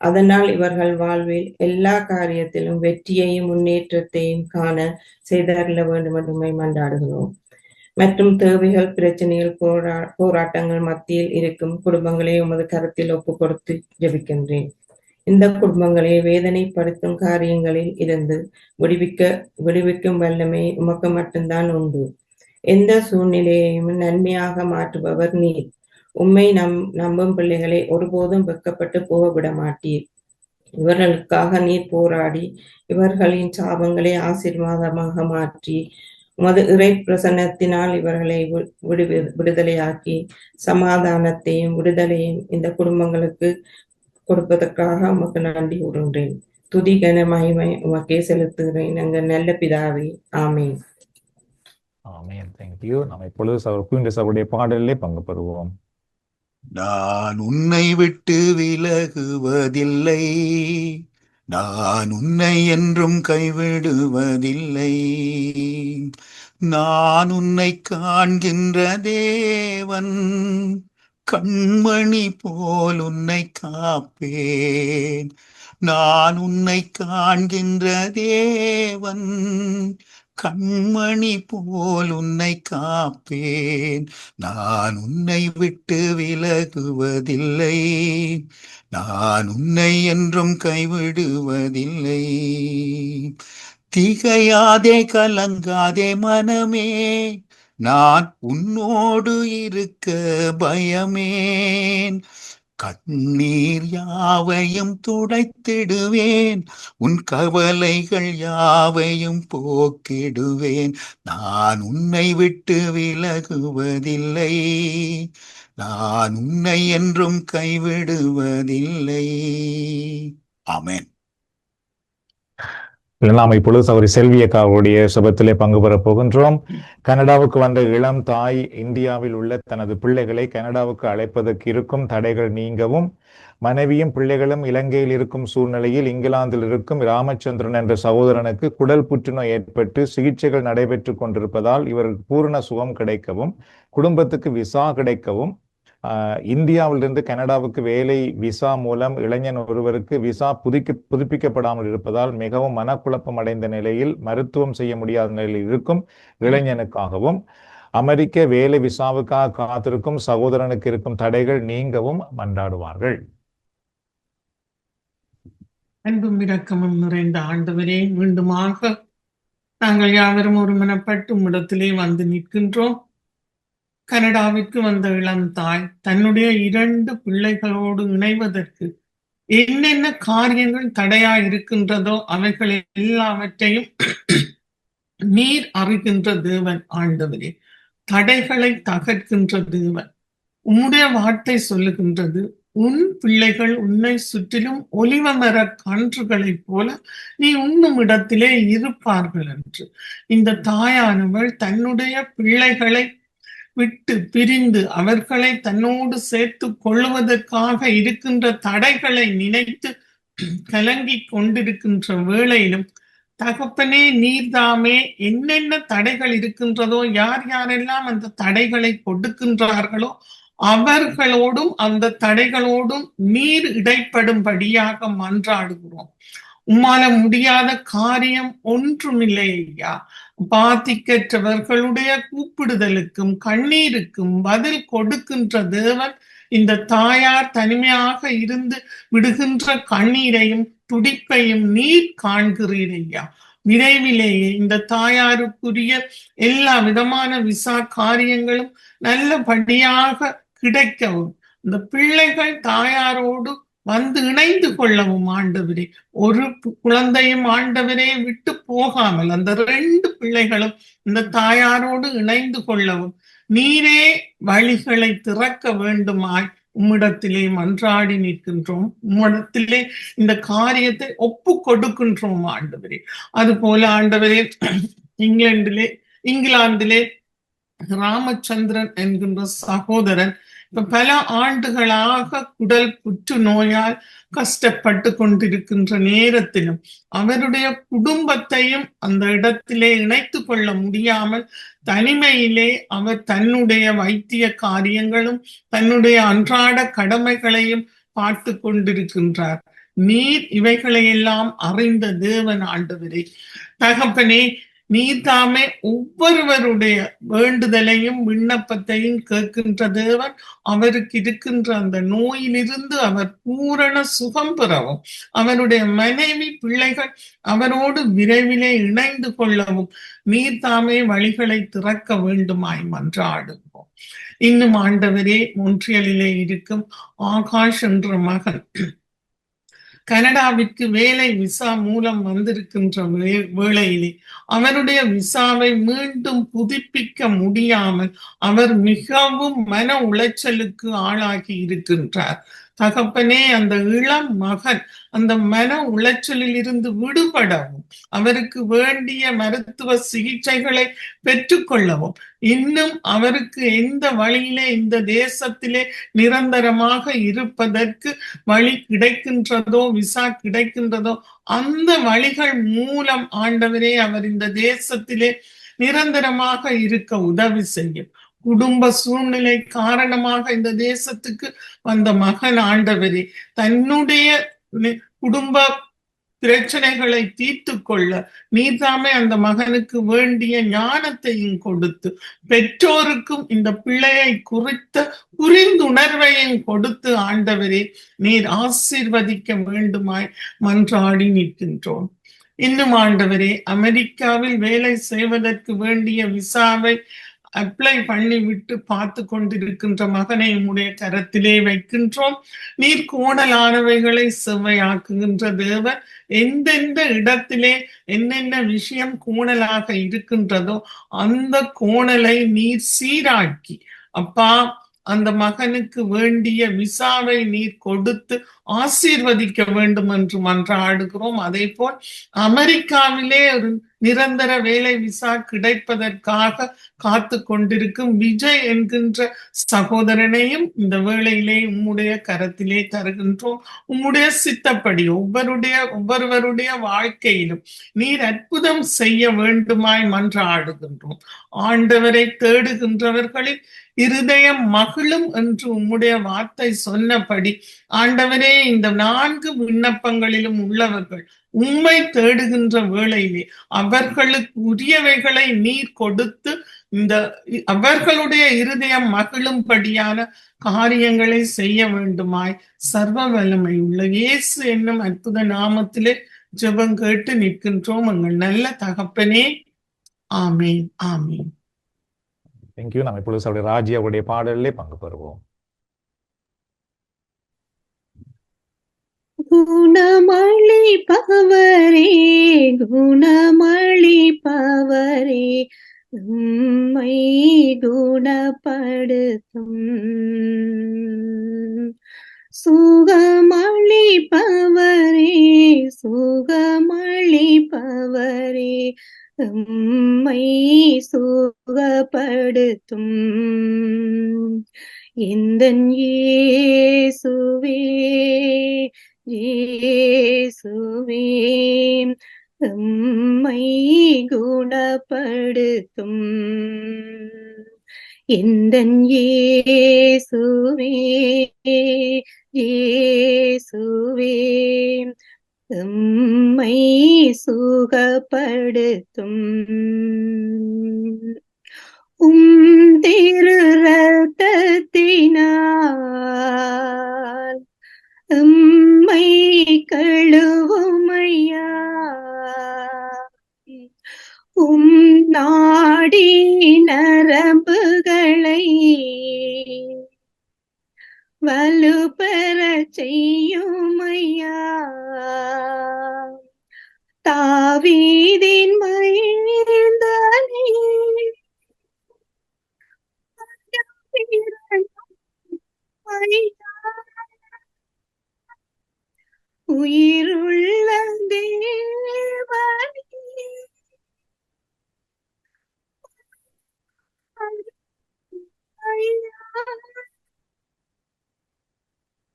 அதனால் இவர்கள் வாழ்வில் எல்லா காரியத்திலும் வெற்றியையும் முன்னேற்றத்தையும் காண செய்தருள வேண்டும் என்று மன்றாடுகிறோம். மற்றும் தேவைகள், பிரச்சனைகள், போராட்டங்கள் மத்தியில் இருக்கும் குடும்பங்களை உமது கருத்தில் ஒப்பு கொடுத்து ஜெபிக்கின்றேன். இந்த குடும்பங்களை வேதனைப்படுத்தும் காரியங்களில் இருந்து விடுவிக்கும் வல்லமை உமக்கு மட்டும்தான் உண்டு. எந்த சூழ்நிலையையும் நன்மையாக மாற்றுபவர் நீர். உம்மை நம்பும் பிள்ளைகளை ஒருபோதும் வெக்கப்பட்டு போக விட மாட்டீர். இவர்களுக்காக நீர் போராடி இவர்களின் சாபங்களை ஆசீர்வாதமாக மாற்றி உமது இறை பிரசன்னத்தினால் இவர்களை விடுதலையாக்கி சமாதானத்தையும் விடுதலையும் இந்த குடும்பங்களுக்கு கொடுப்பதற்காக உமக்கு நன்றி கூறுகின்றேன். துதி கன மகிமை உமக்கே செலுத்துகிறேன் எங்கள் நல்ல பிதாவே. ஆமேன். ஆமேன். தேங்க்யூ. நாம் இப்பொழுது குயின்டஸுடைய பாடலிலே பங்கு பெறுவோம். நான் உன்னை விட்டு விலகுவதில்லை, நான் உன்னை என்றும் கைவிடுவதில்லை, நான் உன்னை காண்கின்ற தேவன், கண்மணி போல் உன்னை காப்பேன். நான் உன்னை காண்கின்ற தேவன், கண்மணி போல் உன்னை காப்பேன். நான் உன்னை விட்டு விலகுவதில்லை, நான் உன்னை என்றும் கைவிடுவதில்லை. திகையாதே கலங்காதே மனமே, நான் உன்னோடு இருக்க பயமேன். கண்ணீர் யாவையும் துடைத்திடுவேன், உன் கவலைகள் யாவையும் போக்கிடுவேன். நான் உன்னை விட்டு விலகுவதில்லை, நான் உன்னை என்றும் கைவிடுவதில்லை. ஆமென். நாம் இப்பொழுது சகோதரி செல்வி அக்காவுடைய சுபத்திலே பங்கு பெறப் போகின்றோம். கனடாவுக்கு வந்த இளம் தாய் இந்தியாவில் உள்ள தனது பிள்ளைகளை கனடாவுக்கு அழைப்பதற்கு இருக்கும் தடைகள் நீங்கவும், மனைவியும் பிள்ளைகளும் இலங்கையில் இருக்கும் சூழ்நிலையில் இங்கிலாந்தில் இருக்கும் ராமச்சந்திரன் என்ற சகோதரனுக்கு குடல் புற்றுநோய் ஏற்பட்டு சிகிச்சைகள் நடைபெற்று கொண்டிருப்பதால் இவருக்கு பூரண சுகம் கிடைக்கவும், குடும்பத்துக்கு விசா கிடைக்கவும், இந்தியாவிலிருந்து கனடாவுக்கு வேலை விசா மூலம் இளைஞன் ஒருவருக்கு விசா புதுப்பிக்கப்படாமல் இருப்பதால் மிகவும் மனக்குழப்பம் அடைந்த நிலையில் மருத்துவம் செய்ய முடியாத நிலையில் இருக்கும் இளைஞனுக்காகவும், அமெரிக்க வேலை விசாவுக்காக காத்திருக்கும் சகோதரனுக்கு இருக்கும் தடைகள் நீங்கவும் மன்றாடுவார்கள். அன்பும் இரக்கமும் நிறைந்த ஆண்டவரே, மீண்டுமாக நாங்கள் யாவரும் ஒருமனப்பட்டு உம்மிடத்திலே வந்து நிற்கின்றோம். கனடாவிற்கு வந்த இளம் தாய் தன்னுடைய 2 பிள்ளைகளோடு இணைவதற்கு என்னென்ன காரியங்கள் தடையா இருக்கின்றதோ அவைகள் எல்லாவற்றையும் நீர் அறிகின்ற தேவன் ஆண்டவரே, தடைகளை தகர்க்கின்ற தேவன். உம்முடைய வார்த்தை சொல்லுகின்றது, உன் பிள்ளைகள் உன்னை சுற்றிலும் ஒலிவ மர கன்றுகளைப் போல நீ உண்ணும் இடத்திலே இருப்பார்கள் என்று. இந்த தாயானவள் தன்னுடைய பிள்ளைகளை விட்டு பிரிந்து அவர்களை தன்னோடு சேர்த்து கொள்வதற்காக இருக்கின்ற தடைகளை நினைத்து கலங்கி கொண்டிருக்கின்ற வேளையிலும், தகப்பனே நீர்தாமே என்னென்ன தடைகள் இருக்கின்றதோ, யார் யாரெல்லாம் அந்த தடைகளை கொடுக்கின்றார்களோ அவர்களோடும் அந்த தடைகளோடும் நீர் இடைப்படும்படியாக மன்றாடுகிறோம். உம்மால முடியாத காரியம் ஒன்றுமில்லை ஐயா. பாதிக்கற்றவர்களுடைய கூப்பிடுதலுக்கும் கண்ணீருக்கும் பதில் கொடுக்கின்ற தேவன். இந்த தாயார் தனிமையாக இருந்து விடுகின்ற கண்ணீரையும் துடிப்பையும் நீர் காண்கிறீர் ஐயா. விரைவிலேயே இந்த தாயாருக்குரிய எல்லா விதமான விசா காரியங்களும் நல்லபடியாக கிடைக்கவும், இந்த பிள்ளைகள் தாயாரோடு வந்து இணைந்து கொள்ளவும் ஆண்டவரே, ஒரு குழந்தையும் ஆண்டவரே விட்டு போகாமல் அந்த 2 பிள்ளைகளும் இந்த தாயாரோடு இணைந்து கொள்ளவும் நீரே வழிகளை திறக்க வேண்டுமாய் உம்மிடத்திலே மன்றாடி நிற்கின்றோம். உம்மிடத்திலே இந்த காரியத்தை ஒப்பு கொடுக்கின்றோம் ஆண்டவரே. அதுபோல ஆண்டவரே, இங்கிலாந்திலே ராமச்சந்திரன் என்கின்ற சகோதரன் இப்ப பல ஆண்டுகளாக குடல் புற்றுநோயால் கஷ்டப்பட்டு கொண்டிருக்கின்ற நேரத்திலும் அவருடைய குடும்பத்தையும் அந்த இடத்திலே இணைத்து கொள்ள முடியாமல் தனிமையிலே அவர் தன்னுடைய வைத்திய காரியங்களும் தன்னுடைய அன்றாட கடமைகளையும் பார்த்து கொண்டிருக்கின்றார். நீர் இவைகளையெல்லாம் அறிந்த தேவன் ஆண்டவரே, தகப்பனே, நீர்தாமே ஒவ்வொருவருடைய வேண்டுதலையும் விண்ணப்பத்தையும் கேட்கின்ற தேவன். அவருக்கு இருக்கின்ற அந்த நோயிலிருந்து அவர் பூரண சுகம் பெறவும், அவருடைய மனைவி பிள்ளைகள் அவரோடு விரைவிலே இணைந்து கொள்ளவும் நீர்தாமே வழிகளை திறக்க வேண்டுமாய் மன்றாடுவோம். இன்னும் ஆண்டவரே, மொன்றியலிலே இருக்கும் ஆகாஷ் என்ற மகன் கனடாவிற்கு வேலை விசா மூலம் வந்திருக்கின்ற வேளையிலே அவருடைய விசாவை மீண்டும் புதுப்பிக்க முடியாமல் அவர் மிகவும் மன உளைச்சலுக்கு ஆளாகி இருக்கின்றார். தகப்பனே, அந்த இளம் மகன் அந்த மன உளைச்சலில் இருந்து விடுபடவும், அவருக்கு வேண்டிய மருத்துவ சிகிச்சைகளை பெற்றுக்கொள்ளவும், இன்னும் அவருக்கு எந்த வழியிலே இந்த தேசத்திலே நிரந்தரமாக இருப்பதற்கு வழி கிடைக்கின்றதோ, விசா கிடைக்கின்றதோ, அந்த வழிகள் மூலம் ஆண்டவரே அவர் இந்த தேசத்திலே நிரந்தரமாக இருக்க உதவி செய்யும். குடும்ப சூழ்நிலை காரணமாக இந்த தேசத்துக்கு வந்த மகன் ஆண்டவரே, தன்னுடைய குடும்ப பிரச்சனைகளை தீர்த்து கொள்ள நீர்தாமே அந்த மகனுக்கு வேண்டிய ஞானத்தையும் கொடுத்து, பெற்றோருக்கும் இந்த பிள்ளையை குறித்த புரிந்துணர்வையும் கொடுத்து ஆண்டவரே நீர் ஆசீர்வதிக்க வேண்டுமாய் மன்றாடி நிற்கின்றோம். இன்னும் ஆண்டவரே, அமெரிக்காவில் வேலை செய்வதற்கு வேண்டிய விசாவை அப்ளை பண்ணி விட்டு பார்த்து கொண்டிருக்கின்ற மகனை உம்முடைய கரத்திலே வைக்கின்றோம். நீர் கோணலானவைகளை செவ்வையாக்குகின்ற தேவன். எந்தெந்த இடத்திலே என்னென்ன விஷயம் கோணலாக இருக்கின்றதோ அந்த கோணலை நீர் சீராக்கி அப்பா அந்த மகனுக்கு வேண்டிய விசாவை நீர் கொடுத்து ஆசீர்வதிக்க வேண்டும் என்று மன்றாடுகிறோம். அதே போல் அமெரிக்காவிலே ஒரு நிரந்தர வேலை விசா கிடைப்பதற்காக காத்து கொண்டிருக்கும் விஜய் என்கின்ற சகோதரனையும் இந்த வேளையிலே உம்முடைய கரத்திலே தருகின்றோம். உம்முடைய சித்தப்படி ஒவ்வொருவருடைய வாழ்க்கையிலும் நீர் அற்புதம் செய்ய வேண்டுமாய் மன்றாடுகின்றோம். ஆண்டவரை தேடுகின்றவர்களில் இருதயம் மகிழும் என்று உம்முடைய வார்த்தை சொன்னபடி ஆண்டவரே, இந்த 4 விண்ணப்பங்களிலும் உள்ளவர்கள் உம்மை தேடுகின்ற வேளையிலே அவர்களுக்கு உரியவைகளை நீர் கொடுத்து அவர்களுடைய இருதயம் மகிழும்படியான காரியங்களை செய்ய வேண்டுமாய் சர்வ வல்லமை உள்ள இயேசு என்னும் அற்புத நாமத்திலே ஜெபம் கேட்டு நிற்கின்றோம் எங்கள் நல்ல தகப்பனே. ஆமீன், ஆமீன். தேங்க்யூ. நம்ம இப்பொழுது அவருடைய ராஜி அவருடைய பாடலிலே பங்கு பெறுவோம். குணமளிப்பவரே, குணமளிப்பவரே, உம்மை குணப்படுத்தும் சுகமளிப்பவரே, சுகமளிப்பவரே, உம்மை சுகப்படுத்தும் எந்தன் இயேசுவே, இயேசுவே, உம்மை குணப்படுத்தும் எந்தன் இயேசுவே, இயேசுவே, உம்மை சுகப்படுத்தும் திரு ரத்தத்தினால் உம்மை கழுவுமையா, நாடி நரம்புகளை வலுப்பெற செய்யுமையா, தாவீதின் மைந்தனே, உயிருள்ள தேவனே,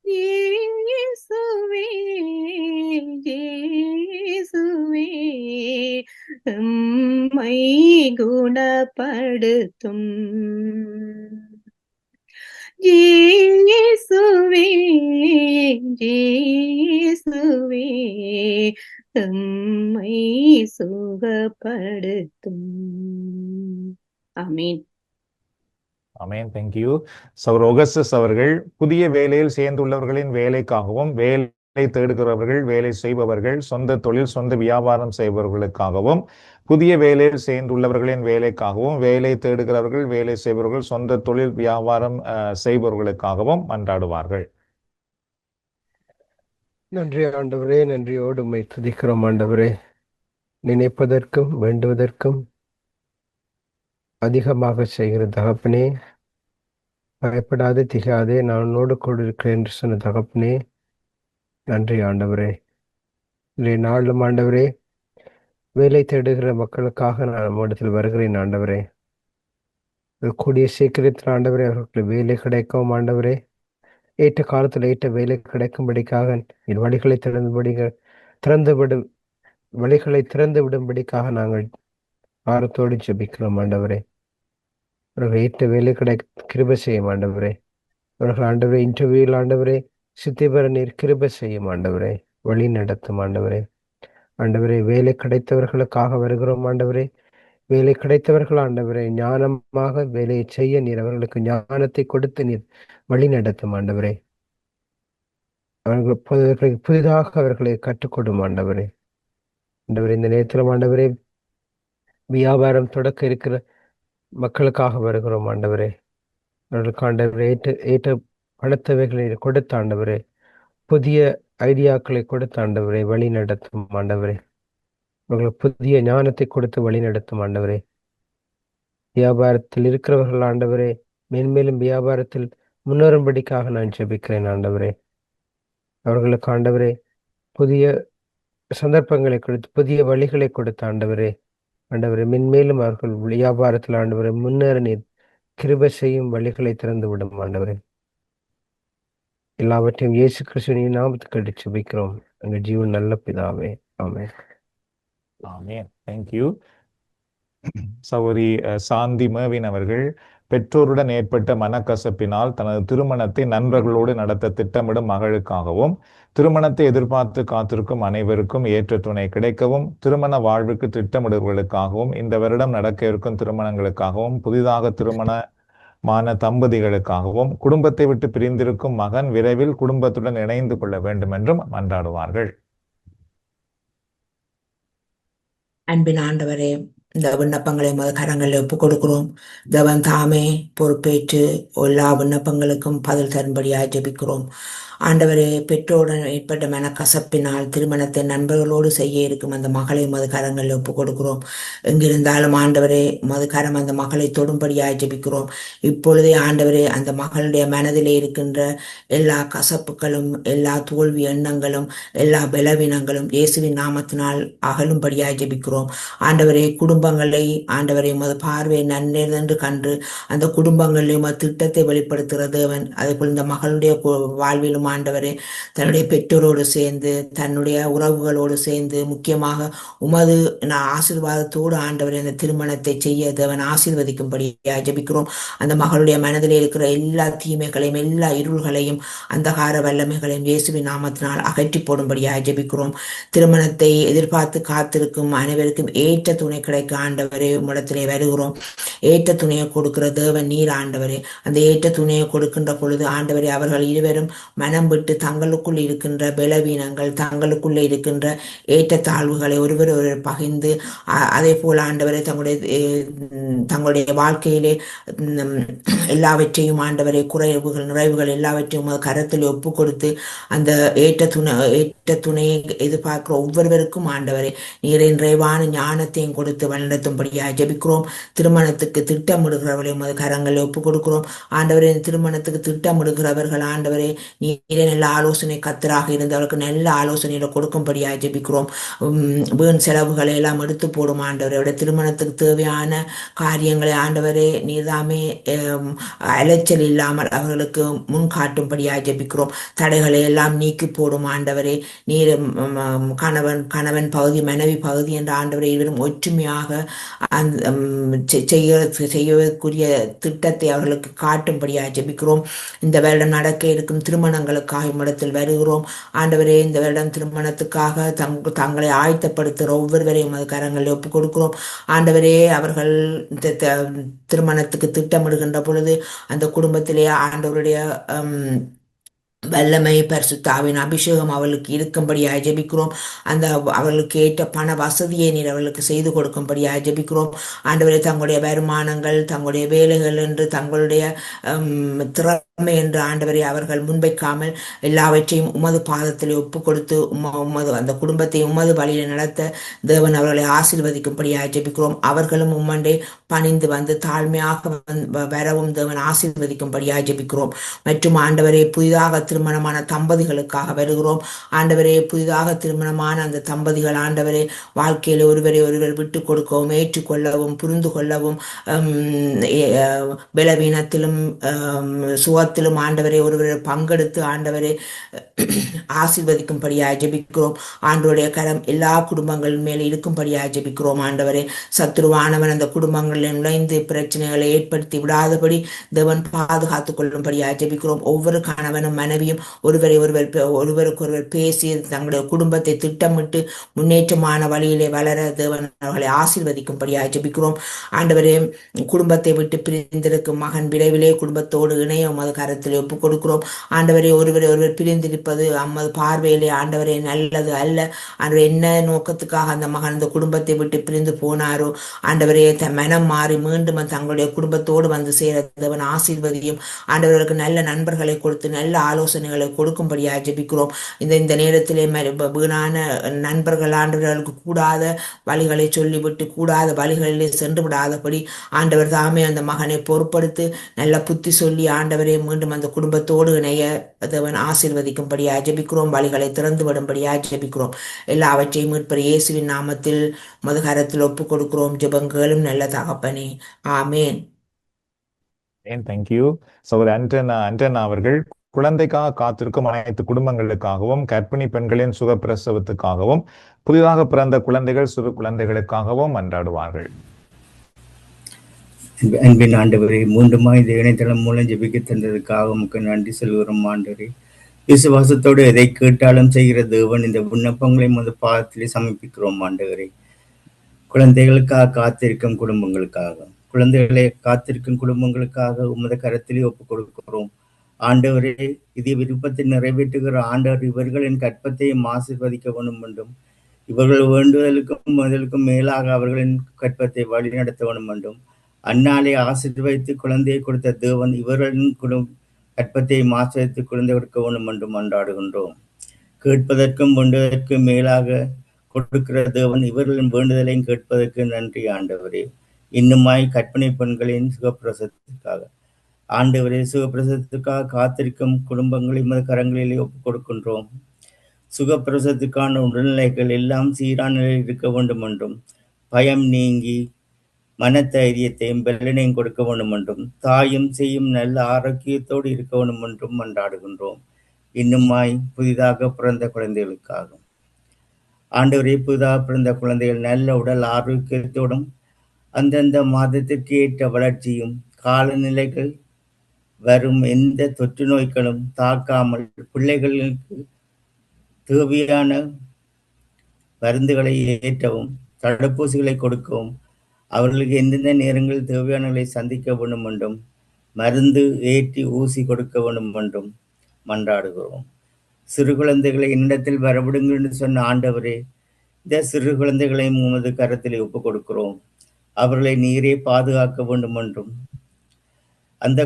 இயேசுவே, இயேசுவே, உம்மை குணப்படுத்தும் இயேசுவே, இயேசுவே, உம்மை சுகப்படுத்தும். ஆமீன். ஆமென். தேங்க்யூ. சகோதரர் ஒகஸ்டஸ் அவர்கள் புதிய வேலையில் சேர்ந்துள்ளவர்களின் வேலைக்காகவும், வேலை தேடுகிறவர்கள், வேலை செய்பவர்கள், சொந்த தொழில் சொந்த வியாபாரம் செய்பவர்களுக்காகவும், புதிய வேலையில் சேர்ந்துள்ளவர்களின் வேலைக்காகவும், வேலை தேடுகிறவர்கள், வேலை செய்பவர்கள், சொந்த தொழில் வியாபாரம் செய்பவர்களுக்காகவும் மன்றாடுவார்கள். நன்றி ஆண்டவரே, நன்றியோடு உம்மை துதிக்கிறோம் ஆண்டவரே. நினைப்பதற்கும் வேண்டுவதற்கும் அதிகமாக செய்கிற தகப்பனே, பயப்படாதே திகாதே, நான் உன்னோடு கூட இருக்கிறேன் என்று சொன்ன தகப்பனே, நன்றி ஆண்டவரே. இன்றைய நாளும் ஆண்டவரே, வேலை தேடுகிற மக்களுக்காக நான் நம்மிடத்தில் வருகிறேன் ஆண்டவரே. கூடிய சீக்கிரத்தில் ஆண்டவரே அவர்களுக்கு வேலை கிடைக்கும் ஆண்டவரே. ஏற்ற காலத்தில் ஏற்ற வேலை கிடைக்கும்படிக்காக என் வழிகளை திறந்து விடும்படிக்காக நாங்கள் ஆரத்தோடு ஜெபிக்கிறோம் ஆண்டவரே. அவர்கள் ஏற்ற வேலை கிருபை செய்யும் ஆண்டவரே. அவர்கள் ஆண்டவரே இன்டர்வியூவில் ஆண்டவரே சித்திபர நீர் கிருபை செய்யும் ஆண்டவரே, வழி நடத்தும் ஆண்டவரே. ஆண்டவரே, வேலை கிடைத்தவர்களுக்காக வருகிறோம் ஆண்டவரே. வேலை கிடைத்தவர்கள் ஆண்டவரே ஞானமாக வேலையை செய்ய நீர் அவர்களுக்கு ஞானத்தை கொடுத்து நீர் வழி நடத்தும் ஆண்டவரே. அவர்கள் புதிதாக அவர்களை கற்றுக்கொடும் ஆண்டவரே. ஆண்டவரே, இந்த நேரத்தில் ஆண்டவரே வியாபாரம் தொடக்க இருக்கிற மக்களுக்காக வருகிறோம் ஆண்டவரே. அவர்களுக்கு ஆண்டவரே ஏற்ற பணத்தவைகளை கொடுத்த ஆண்டவரே, புதிய ஐடியாக்களை கொடுத்த ஆண்டவரே வழி நடத்தும் ஆண்டவரே. அவர்களுக்கு புதிய ஞானத்தை கொடுத்து வழி நடத்தும் ஆண்டவரே. வியாபாரத்தில் இருக்கிறவர்கள் ஆண்டவரே மேன்மேலும் வியாபாரத்தில் முன்னேறும்படிக்காக நான் ஜெபிக்கிறேன் ஆண்டவரே. அவர்களுக்கு ஆண்டவரே புதிய சந்தர்ப்பங்களை கொடுத்து புதிய வழிகளை கொடுத்த ஆண்டவரே, ஆண்டவரே மென்மேலும் அவர்கள் வியாபாரத்தில் ஆண்டவரே முன்னேற நீர் கிருபை செய்யும் வழிகளை திறந்து விடும் ஆண்டவரே. எல்லாவற்றையும் இயேசு கிறிஸ்துவின் நாமத்துக்கு ஜெபிக்கிறோம் எங்கள் ஜீவன் நல்ல பிதாவே, ஆமென். ஆமென். தேங்க்யூ. சகோதரி சாந்தி மேவின் அவர்கள் பெற்றோருடன் ஏற்பட்ட மனக்கசப்பினால் தனது திருமணத்தை நண்பர்களோடு நடத்த திட்டமிடும் மகளுக்காகவும், திருமணத்தை எதிர்பார்த்து காத்திருக்கும் அனைவருக்கும் ஏற்ற துணை கிடைக்கவும், திருமண வாழ்வுக்கு திட்டமிடுவர்களுக்காகவும், இந்த வருடம் நடக்க இருக்கும் திருமணங்களுக்காகவும், புதிதாக திருமணமான தம்பதிகளுக்காகவும், குடும்பத்தை விட்டு பிரிந்திருக்கும் மகன் விரைவில் குடும்பத்துடன் இணைந்து கொள்ள வேண்டும் என்றும் மன்றாடுவார்கள். அன்பின் ஆண்டவரே, இந்த விண்ணப்பங்களை கரங்களில் ஒப்புக் கொடுக்கிறோம். தேவன் தாமே பொறுப்பேற்று எல்லா விண்ணப்பங்களுக்கும் பதில் தரும்படியாக ஜெபிக்கிறோம். ஆண்டவரே, பெற்றோருடன் ஏற்பட்ட மனக்கசப்பினால் திருமணத்தை நண்பர்களோடு செய்ய இருக்கும் அந்த மகளை கரங்களில் ஒப்புக் கொடுக்கிறோம். எங்கிருந்தாலும் ஆண்டவரே கரம் அந்த மகளை தொடும்படியாக ஜெபிக்கிறோம். இப்பொழுதே ஆண்டவரே, அந்த மகளுடைய மனதிலே இருக்கின்ற எல்லா கசப்புகளும், எல்லா தோல்வி எண்ணங்களும், எல்லா பலவீனங்களும் இயேசுவின் நாமத்தினால் அகலும்படியாக ஜெபிக்கிறோம். ஆண்டவரே, குடும்பங்களை ஆண்டவரே பார்வை நன்னென்று கண்டு அந்த குடும்பங்களிலும் திட்டத்தை வெளிப்படுத்துகிற தேவன், அதேபோல் இந்த மகளுடைய வாழ்விலும் ஆண்டவரே தன்னுடைய பெற்றோரோடு சேர்ந்து தன்னுடைய உறவுகளோடு சேர்ந்து முக்கியமாக உமது ஆசீர்வாதத்தோடு ஆண்டவரே அந்த திருமணத்தை செய்ய தேவன் ஆசீர்வதிக்கும்படி ஜெபிக்கிறோம். அந்த மகளுடைய மனதில் இருக்கிற எல்லா தீமைகளையும், எல்லா இருள்களையும், அந்தகார வல்லமைகளையும் இயேசுவின் நாமத்தினால் அகற்றி போடும்படியாக ஜெபிக்கிறோம். திருமணத்தை எதிர்பார்த்து காத்திருக்கும் அனைவருக்கும் ஏற்ற துணை கிடைக்க ஆண்டவரே உம்மிடத்திலே வருகிறோம். ஏற்ற துணையை கொடுக்கிற தேவன் நீர் ஆண்டவரே. அந்த ஏற்ற துணையை கொடுக்கின்ற பொழுது ஆண்டவரே அவர்கள் இருவரும் மனம் விட்டு தங்களுக்குள் இருக்கின்ற பலவீனங்கள், தங்களுக்குள்ளே இருக்கின்ற ஏற்றத்தாழ்வுகளை ஒருவர் பகிர்ந்து, அதே போல ஆண்டவரை தங்களுடைய வாழ்க்கையிலே எல்லாவற்றையும் ஆண்டவரை குறைவுகள் நிறைவுகள் எல்லாவற்றையும் கரத்தில் ஒப்பு கொடுத்து அந்த ஏற்ற துணையை எதிர்பார்க்கிற ஒவ்வொருவருக்கும் ஆண்டவரை நீரை நிறைவான ஞானத்தையும் கொடுத்து வழிநடத்தும்படியாக ஜெபிக்கிறோம். திருமணத்துக்கு திட்டமிடுகிறவர்களையும் கரங்களில் ஒப்பு கொடுக்கிறோம். ஆண்டவரே, திருமணத்துக்கு திட்டமிடுகிறவர்கள் ஆண்டவரே நீரே நல்ல ஆலோசனை கத்தராக இருந்தவர்களுக்கு நல்ல ஆலோசனையில கொடுக்கும்படியாக ஜெபிக்கிறோம். வீண் செலவுகளை எல்லாம் எடுத்து போடும் ஆண்டவரை. திருமணத்துக்கு தேவையான காரியங்களை ஆண்டவரே நீர்தாமே அலைச்சல் இல்லாமல் அவர்களுக்கு முன்காட்டும்படியாக ஜெபிக்கிறோம். தடைகளை எல்லாம் நீக்கி போடும் ஆண்டவரே. நீர் கணவன் பகுதி மனைவி பகுதி என்ற ஆண்டவரை இவரும் ஒற்றுமையாக செய்யக்கூடிய திட்டத்தை அவர்களுக்கு காட்டும்படியாக ஜெபிக்கிறோம். இந்த வருடம் நடக்க இருக்கும் திருமணங்களுக்காக இடத்தில் வருகிறோம் ஆண்டவரே. இந்த வருடம் திருமணத்துக்காக தங்களை ஆயத்தப்படுத்துகிற ஒவ்வொருவரையும் கரங்களில் ஒப்புக் கொடுக்கிறோம் ஆண்டவரே. அவர்கள் திருமணத்துக்கு திட்டமிடுகின்ற பொழுது அந்த குடும்பத்திலே ஆண்டவருடைய வல்லமை பரிசுத்தாவின் அபிஷேகம் அவளுக்கு இருக்கும்படியாக ஜெபிக்கிறோம். அந்த அவர்களுக்கு ஏற்ற பண வசதியை நீர் அவர்களுக்கு செய்து கொடுக்கும்படியாக ஜெபிக்கிறோம் ஆண்டவரே. தங்களுடைய வருமானங்கள், தங்களுடைய வேலைகள் என்று தங்களுடைய திறமை என்று ஆண்டவரை அவர்கள் முன்வைக்காமல் எல்லாவற்றையும் உமது பாதத்தில் ஒப்பு கொடுத்து அந்த குடும்பத்தை உமது வழியில் நடத்த தேவன் அவர்களை ஆசீர்வதிக்கும்படியாக ஜெபிக்கிறோம். அவர்களும் உம்மண்டே பணிந்து வந்து தாழ்மையாக வரவும் தேவன் ஆசீர்வதிக்கும்படியாக ஜெபிக்கிறோம். மற்றும் ஆண்டவரே, புதிதாக திருமணமான தம்பதிகளுக்காக வருகிறோம் ஆண்டவரே. புதிதாக திருமணமான அந்த தம்பதிகள் ஆண்டவரே வாழ்க்கையில் ஒருவரை ஒருவர் விட்டு கொடுக்கவும், ஏற்றுக்கொள்ளவும், புரிந்து கொள்ளவும், பலவீனத்திலும் சுகத்திலும் ஆண்டவரை ஒருவரை பங்கெடுத்து ஆண்டவரை ஆசீர்வதிக்கும்படியாக ஜெபிக்கிறோம். ஆண்டவருடைய கரம் எல்லா குடும்பங்கள் மேலே இருக்கும்படியாக ஜெபிக்கிறோம் ஆண்டவரே. சத்துருவானவன் அந்த குடும்பங்களில் நுழைந்து பிரச்சனைகளை ஏற்படுத்தி விடாதபடி தேவன் பாதுகாத்துக் கொள்ளும்படியாக ஜெபிக்கிறோம். ஒவ்வொரு கணவனும் மனைவியும் ஒருவருக்கு ஒருவர் பேசி தங்களுடைய குடும்பத்தை திட்டமிட்டு முன்னேற்றமான வழியிலே வளர தேவன் அவர்களை ஆசீர்வதிக்கும்படியாக ஜெபிக்கிறோம் ஆண்டவரே. குடும்பத்தை விட்டு பிரிந்திருக்கும் மகன் விரைவிலே குடும்பத்தோடு இணைய உமது கரத்தில் ஒப்புக் கொடுக்கிறோம் ஆண்டவரே. ஒருவர் பிரிந்திருப்பது அம்மது பார்வையிலே ஆண்டவரே நல்லது அல்ல ஆண்டவரே. என்ன நோக்கத்துக்காக அந்த மகன் அந்த குடும்பத்தை விட்டு பிரிந்து போனாரோ ஆண்டவரே, மனம் மாறி மீண்டும் தங்களுடைய குடும்பத்தோடு வந்து சேர தேவன் ஆசீர்வதியும் ஆண்டவர்களுக்கு நல்ல நண்பர்களை கொடுத்து நல்ல ஆலோசனை ஆலோசனைகளை கொடுக்கும்படியாக ஜெபிக்கிறோம். இந்த நேரத்திலே வீணான நண்பர்கள் ஆண்டவர்களுக்கு கூடாத வழிகளை சொல்லிவிட்டு கூடாத வழிகளிலே சென்று விடாதபடி ஆண்டவர் தாமே அந்த மகனை பொறுப்படுத்தி நல்ல புத்தி சொல்லி ஆண்டவரே மீண்டும் அந்த குடும்பத்தோடு இணைய தேவன் ஆசீர்வதிக்கும்படியாக ஜெபிக்கிறோம். வழிகளை திறந்து விடும்படியாக ஜெபிக்கிறோம். எல்லாவற்றையும் மீட்பர் இயேசுவின் நாமத்தில் மதுகரத்தில் ஒப்புக் கொடுக்கிறோம். ஜெபங்களும் நல்ல தகப்பனே, ஆமேன். தேங்க்யூ. சகோதரி அண்டனா அவர்கள் குழந்தைக்காக காத்திருக்கும் அனைத்து குடும்பங்களுக்காகவும், கர்ப்பிணி பெண்களின் சுகப்பிரசவத்துக்காகவும், புதிதாக பிறந்த குழந்தைகள் சிறு குழந்தைகளுக்காகவும் மன்றாடுவார்கள். அன்பின் ஆண்டவரே, மூன்றுமாய் இந்த இணையதளம் மூலம் ஜெபிக்க தந்ததுக்காக உமக்கு நன்றி சொல்கிறோம் ஆண்டவரே. விசுவாசத்தோடு எதை கேட்டாலும் செய்கிற தேவன், இந்த விண்ணப்பங்களை முதல் பாதத்திலே சமர்ப்பிக்கிறோம் ஆண்டவரே. குழந்தைகளுக்காக காத்திருக்கும் குடும்பங்களுக்காக, குழந்தைகளை காத்திருக்கும் குடும்பங்களுக்காக உமது கரத்திலே ஒப்புக் கொடுக்கிறோம் ஆண்டவரே. இது விருப்பத்தை நிறைவேற்றுகிற ஆண்டவர் இவர்களின் கற்பத்தையும் ஆசீர்வதிக்க வேண்டும் என்றும், இவர்கள் வேண்டுதலுக்கும் முதலுக்கும் மேலாக அவர்களின் கற்பத்தை வழிநடத்த வேண்டும் என்றும், அந்நாளை ஆசீர்வதித்து குழந்தையை கொடுத்த தேவன் இவர்களின் கற்பத்தை ஆசீர்வதித்து குழந்தை கொடுக்க வேண்டும் என்றும் மன்றாடுகின்றோம். கேட்பதற்கும் வேண்டுவதற்கும் மேலாக கொடுக்கிற தேவன் இவர்களின் வேண்டுதலையும் கேட்பதற்கு நன்றி ஆண்டவரே. இன்னுமாய் கற்பிணி பெண்களின் சுகப்பிரசவத்திற்காக ஆண்டவரே, சுகப்பிரசவத்திற்காக காத்திருக்கும் குடும்பங்களை கரங்களிலே ஒப்புக் கொடுக்கின்றோம். சுகப்பிரசவத்திற்கான உடல்நிலைகள் எல்லாம் சீரான நிலையில் இருக்க வேண்டும் என்றும், பயம் நீங்கி மனத்தைரியத்தையும் பலனையும் கொடுக்க வேண்டும் என்றும், தாயும் செய்யும் நல்ல ஆரோக்கியத்தோடு இருக்க வேண்டும் என்றும் மன்றாடுகின்றோம். இன்னுமாய் புதிதாக பிறந்த குழந்தைகளுக்காக ஆண்டவரே, புதிதாக பிறந்த குழந்தைகள் நல்ல உடல் ஆரோக்கியத்தோடும் அந்தந்த மாதத்திற்கு ஏற்ற வளர்ச்சியும் காலநிலைகள் வரும் எந்த தொற்று நோய்களும் தாக்காமல் பிள்ளைகளுக்கு தேவையான மருந்துகளை ஏற்றவும் தடுப்பூசிகளை கொடுக்கவும் அவர்களுக்கு எந்தெந்த நேரங்களில் தேவையானவர்களை சந்திக்க வேண்டும் என்றும் மருந்து ஏற்றி ஊசி கொடுக்க வேண்டும் என்றும் மன்றாடுகிறோம். சிறு குழந்தைகளை என்னிடத்தில் வரவிடுங்கள் என்று சொன்ன ஆண்டவரே, இந்த சிறு குழந்தைகளையும் உமது கரத்தில் ஒப்புக் கொடுக்கிறோம். அவர்களை நீரே பாதுகாக்க வேண்டும் என்றும், அந்த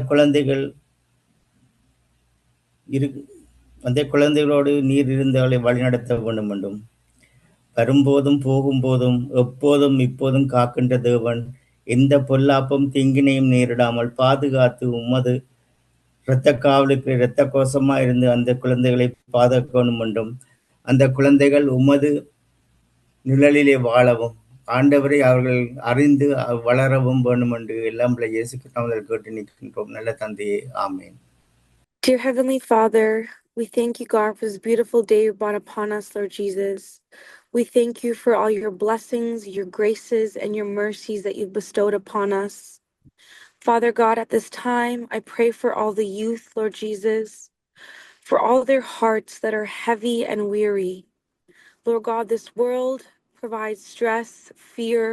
குழந்தைகளோடு நீர் இருந்தவர்களை வழிநடத்த வேண்டும் என்றும், வரும்போதும் போகும்போதும் எப்போதும் இப்போதும் காக்கின்ற தேவன் எந்த பொல்லாப்பும் தீங்கினையும் நேரிடாமல் பாதுகாத்து உமது இரத்த காவலுக்கு இரத்த கோஷமா இருந்து அந்த குழந்தைகளை பாதுகாக்க வேண்டும் என்றும், அந்த குழந்தைகள் உமது நிழலிலே வாழவும் ஆண்டவரை அவர்கள் அறிந்து வளரவும் வேண்டும் என்று எல்லாம் இயேசு கிறிஸ்துவினால் கேட்டு நிற்கின்றோம். நல்ல தந்தையே, ஆமேன். Dear Heavenly Father, we thank you, God, for this beautiful day you brought upon us, Lord Jesus. We thank you for all your blessings, your graces, and your mercies that you've bestowed upon us. Father God, at this time, I pray for all the youth, Lord Jesus, for all their hearts that are heavy and weary. Lord God, this world provides stress, fear,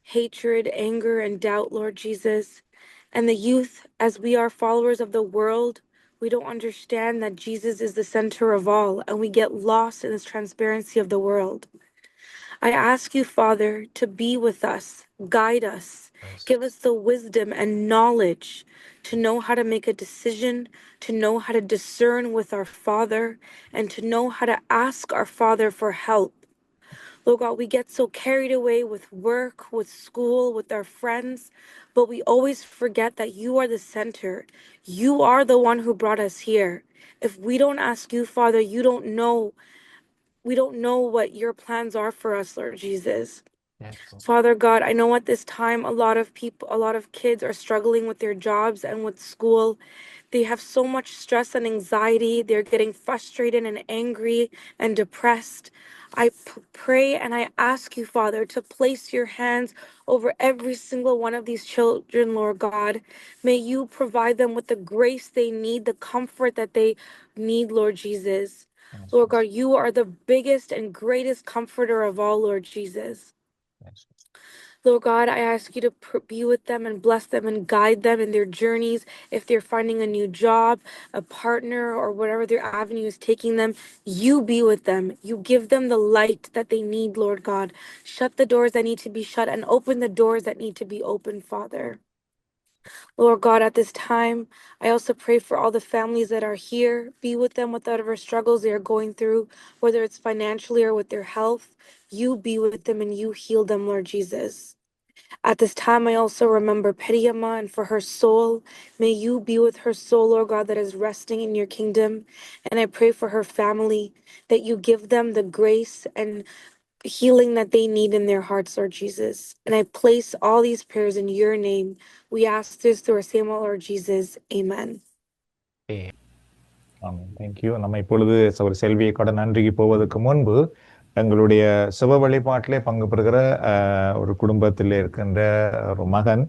hatred, anger, and doubt, Lord Jesus. And the youth, as we are followers of the world, we don't understand that Jesus is the center of all, and we get lost in this transparency of the world. I ask you, Father, to be with us, guide us, give us the wisdom and knowledge to know how to make a decision, to know how to discern with our Father, and to know how to ask our Father for help. Lord God, we get so carried away with work, with school, with our friends, but we always forget that you are the center. You are the one who brought us here. If we don't ask you, Father, we don't know what your plans are for us, Lord Jesus. Yes. Father God, I know at this time a lot of kids are struggling with their jobs and with school. They have so much stress and anxiety. They're getting frustrated and angry and depressed. I pray and I ask you, Father, to place your hands over every single one of these children, Lord God. May you provide them with the grace they need, the comfort that they need, Lord Jesus. Yes. Lord God, you are the biggest and greatest comforter of all, Lord Jesus. Yes. Lord God, I ask you to be with them and bless them and guide them in their journeys. If they're finding a new job, a partner, or whatever their avenue is taking them, you be with them. You give them the light that they need, Lord God. Shut the doors that need to be shut and open the doors that need to be opened, Father. Lord God, at this time, I also pray for all the families that are here. Be with them with whatever struggles they are going through, whether it's financially or with their health. You be with them and you heal them, Lord Jesus. At this time, I also remember Periyama, and for her soul, may you be with her soul, Lord God, that is resting in your kingdom. And I pray for her family, that you give them the grace and healing that they need in their hearts, Lord Jesus. And I place all these prayers in your name. We ask this through our Samuel, Lord Jesus. Amen. Thank you. நம்ம இப்பொழுது ஒரு செல்வியை கூட நன்றிக்கு போவதற்கு முன்பு எங்களுடைய சிவ வழிபாட்டிலே பங்கு பெறுகிற ஒரு குடும்பத்தில் இருக்கின்ற ஒரு மகன்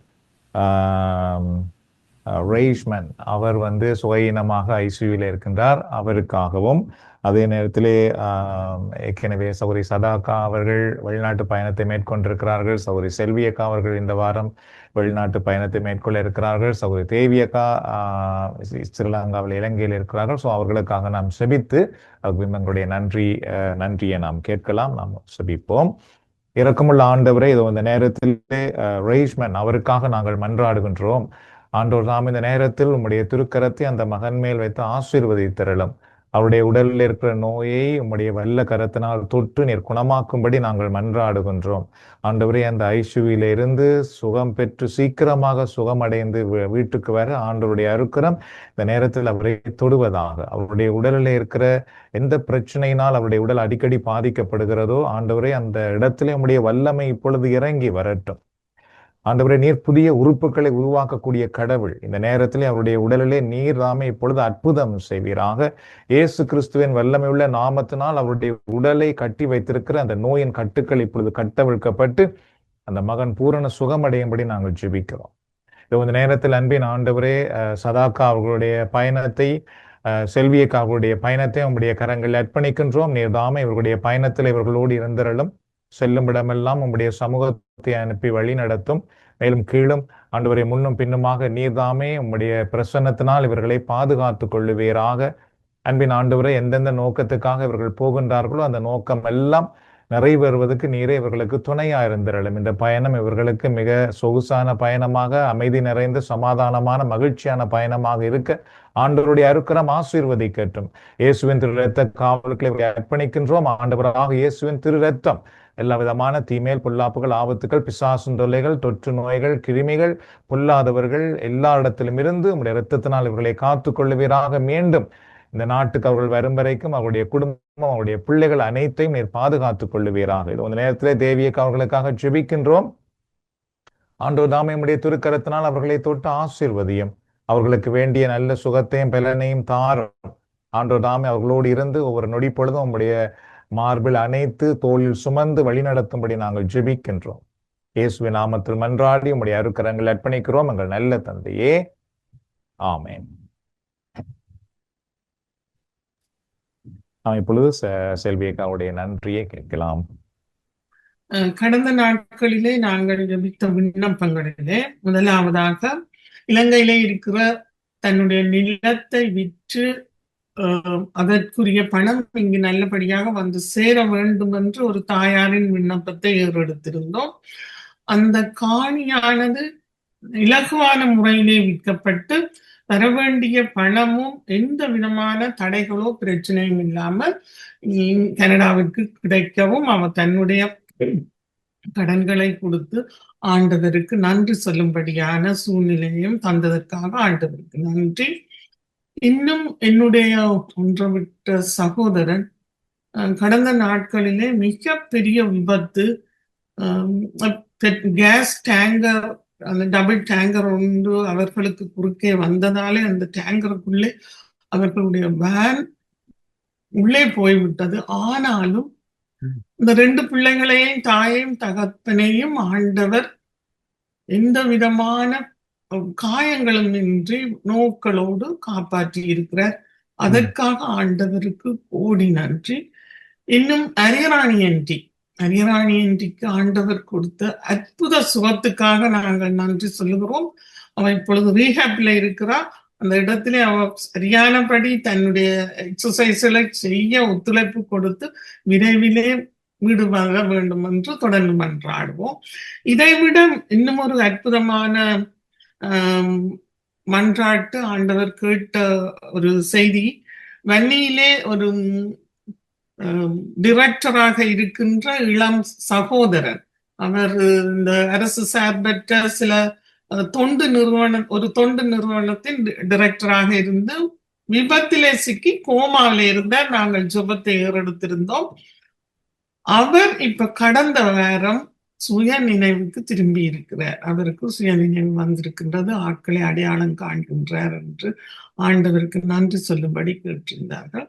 ரேஷ்மன், அவர் சுயநமாக ஐசியூவில் இருக்கின்றார். அவருக்காகவும் அதே நேரத்திலே ஏற்கனவே சௌரி சதாக்கா அவர்கள் வெளிநாட்டு பயணத்தை மேற்கொண்டிருக்கிறார்கள். சௌரி செல்வியக்கா அவர்கள் இந்த வாரம் வெளிநாட்டு பயணத்தை மேற்கொள்ள இருக்கிறார்கள். சௌரி தேவியக்கா ஸ்ரீலங்காவில் இலங்கையில் இருக்கிறார்கள். ஸோ அவர்களுக்காக நாம் செபித்து எங்களுடைய நன்றியை நாம் கேட்கலாம். நாம் செபிப்போம். இரக்கமுள்ள ஆண்டவரே, இதோ இந்த நேரத்திலே ரேஷ்மன் அவருக்காக நாங்கள் மன்றாடுகின்றோம். ஆண்டவர் தாம் இந்த நேரத்தில் உம்முடைய திருக்கரத்தை அந்த மகன் மேல் வைத்து ஆசீர்வதித்தருளும். அவருடைய உடலில் இருக்கிற நோயை உம்முடைய வல்ல கரத்தினால் தொட்டு நீர் குணமாக்கும்படி நாங்கள் மன்றாடுகின்றோம். ஆண்டவரே, அந்த ஐசியூவில இருந்து சுகம் பெற்று சீக்கிரமாக சுகமடைந்து வீட்டுக்கு வர ஆண்டவருடைய அருக்கரம் இந்த நேரத்தில் அவரை தொடுவதாக. அவருடைய உடலில் இருக்கிற எந்த பிரச்சனையினால் அவருடைய உடல் அடிக்கடி பாதிக்கப்படுகிறதோ ஆண்டவரே, அந்த இடத்திலே உம்முடைய வல்லமை இப்பொழுது இறங்கி வரட்டும். ஆண்டவரே, நீர் புதிய உறுப்புகளை உருவாக்கக்கூடிய கடவுள். இந்த நேரத்திலே அவருடைய உடலிலே நீர் தாமே இப்பொழுது அற்புதம் செய்வீராக. இயேசு கிறிஸ்துவின் வல்லமையுள்ள நாமத்தினால் அவருடைய உடலை கட்டி வைத்திருக்கிற அந்த நோயின் கட்டுக்கள் இப்பொழுது கட்டவிழ்க்கப்பட்டு அந்த மகன் பூரண சுகமடையும்படி நாங்கள் ஜெபிக்கிறோம். இந்த நேரத்தில் அன்பின் ஆண்டவரே, சதாக்கா அவர்களுடைய பயணத்தை, செல்வியக்கா அவர்களுடைய பயணத்தை உங்களுடைய கரங்களில் அர்ப்பணிக்கின்றோம். நீர் தாமே இவர்களுடைய பயணத்தில் இவர்களோடு இருந்தருளும். செல்லும் இடமெல்லாம் உம்முடைய சமூகத்தை அனுப்பி வழி நடத்தும். மேலும் கீழும் ஆண்டவரை முன்னும் பின்னுமாக நீர்தாமே உம்முடைய பிரசன்னத்தினால் இவர்களை பாதுகாத்து கொள்ளுவீராக. அன்பின் ஆண்டவரை, எந்தெந்த நோக்கத்துக்காக இவர்கள் போகின்றார்களோ அந்த நோக்கம் எல்லாம் நிறைவேறுவதற்கு நீரே இவர்களுக்கு துணையா இருந்திரலும். இந்த பயணம் இவர்களுக்கு மிக சொகுசான பயணமாக, அமைதி நிறைந்த சமாதானமான மகிழ்ச்சியான பயணமாக இருக்க ஆண்டவருடைய அருக்கரம் ஆசீர்வதிக்கட்டும். இயேசுவின் திரு இரத்த காவல்களை அர்ப்பணிக்கின்றோம். ஆண்டவராக இயேசுவின் திரு இரத்தம் எல்லா விதமான தீமேல் பொல்லாப்புகள், ஆபத்துக்கள், பிசாசும் தொல்லைகள், தொற்று நோய்கள், கிருமிகள், பொல்லாதவர்கள் எல்லா இடத்திலும் இருந்து உங்களுடைய இரத்தத்தினால் இவர்களை காத்து கொள்ளுவீராக. மீண்டும் இந்த நாட்டுக்கு அவர்கள் வரும் வரைக்கும் அவருடைய குடும்பம், அவருடைய பிள்ளைகள் அனைத்தையும் நீர் பாதுகாத்துக் கொள்ளுவீராக. இது இந்த நேரத்திலே தேவியக்கு அவர்களுக்காக ஜெபிக்கின்றோம். ஆண்டவர் தாமே உம்முடைய திருக்கரத்தினால் அவர்களை தொட்டு ஆசீர்வதியும். அவர்களுக்கு வேண்டிய நல்ல சுகத்தையும் பலனையும் தாரும். ஆண்டவர் தாமே அவர்களோடு இருந்து ஒவ்வொரு நொடி பொழுதும் உம்முடைய மார்பில் அனைத்து தோளில் சுமந்து வழிநடத்தும்படி நாங்கள் ஜெபிக்கின்றோம். இயேசுவின் நாமத்தில் மன்றாடி உம்முடைய அருக்கரங்கள் அர்ப்பணிக்கிறோம் எங்கள் நல்ல தந்தையே, ஆமேன். நாம் இப்பொழுது செல்வியக்காவுடைய நன்றியை கேட்கலாம். கடந்த நாட்களிலே நாங்கள் ஜெபித்த விண்ணப்பங்களிலே முதலாவதாக இலங்கையிலே இருக்கிற தன்னுடைய நிலத்தை விற்று அதற்குரிய பணம் இங்கு நல்லபடியாக வந்து சேர வேண்டும் என்று ஒரு தாயாரின் விண்ணப்பத்தை ஏறெடுத்திருந்தோம். அந்த காணியானது இலகுவான முறையிலே விற்கப்பட்டு தர வேண்டிய பணமும் எந்த விதமான தடைகளோ பிரச்சனையும் இல்லாமல் கனடாவிற்கு கிடைக்கவும் அவர் தன்னுடைய கடன்களை கொடுத்து ஆண்டவருக்கு நன்றி சொல்லும்படியான சூழ்நிலையும் தந்ததற்காக ஆண்டவருக்கு நன்றி. இன்னும் என்னுடைய ஒன்றுவிட்ட சகோதரன் கடந்த நாட்களிலே மிக பெரிய விபத்து, கேஸ் டேங்கர், அந்த டபுள் டேங்கர் ஒன்று அவர்களுக்கு குறுக்கே வந்ததாலே அந்த டேங்கருக்குள்ளே அவர்களுடைய வேன் உள்ளே போய்விட்டது. ஆனாலும் இந்த 2 பிள்ளைகளையும் தாயையும் தகப்பனையும் ஆண்டவர் எந்த விதமான காயங்களும் இன்றி நோக்களோடு காப்பாற்றி இருக்கிறார். அதற்காக ஆண்டவருக்கு கோடி நன்றி. இன்னும் அரியராணி ஆண்டிக்கு ஆண்டவர் கொடுத்த அற்புத சுகத்துக்காக நாங்கள் நன்றி சொல்லுகிறோம். அவ இப்பொழுது ரீஹாப்ல இருக்கிறார். அந்த இடத்திலே அவ சரியானபடி தன்னுடைய எக்ஸசைஸ்களை செய்ய ஒத்துழைப்பு கொடுத்து விரைவிலே வீடு வாங்க வேண்டும் என்று தொடர்ந்து மன்றாடுவோம். இதைவிட இன்னும் ஒரு அற்புதமான ஆம், மன்றாட்டு ஆண்டவர் கேட்ட ஒரு செய்தி. வன்னியிலே ஒரு டிரெக்டராக இருக்கின்ற இளம் சகோதரர். அவர் இந்த அரசு சார்பற்ற சில ஒரு தொண்டு நிறுவனத்தின் டிரெக்டராக இருந்து விபத்திலே சிக்கி கோமாவில இருந்தார். நாங்கள் ஜெபத்தை ஏறெடுத்திருந்தோம். அவர் இப்ப கடந்த வாரம் சுய நினைவுக்கு திரும்பி இருக்கிறார். அவருக்கு சுய நினைவு வந்திருக்கின்றது, ஆட்களை அடையாளம் காண்கின்றார் என்று ஆண்டவருக்கு நன்றி சொல்லும்படி கேட்டிருந்தார்கள்.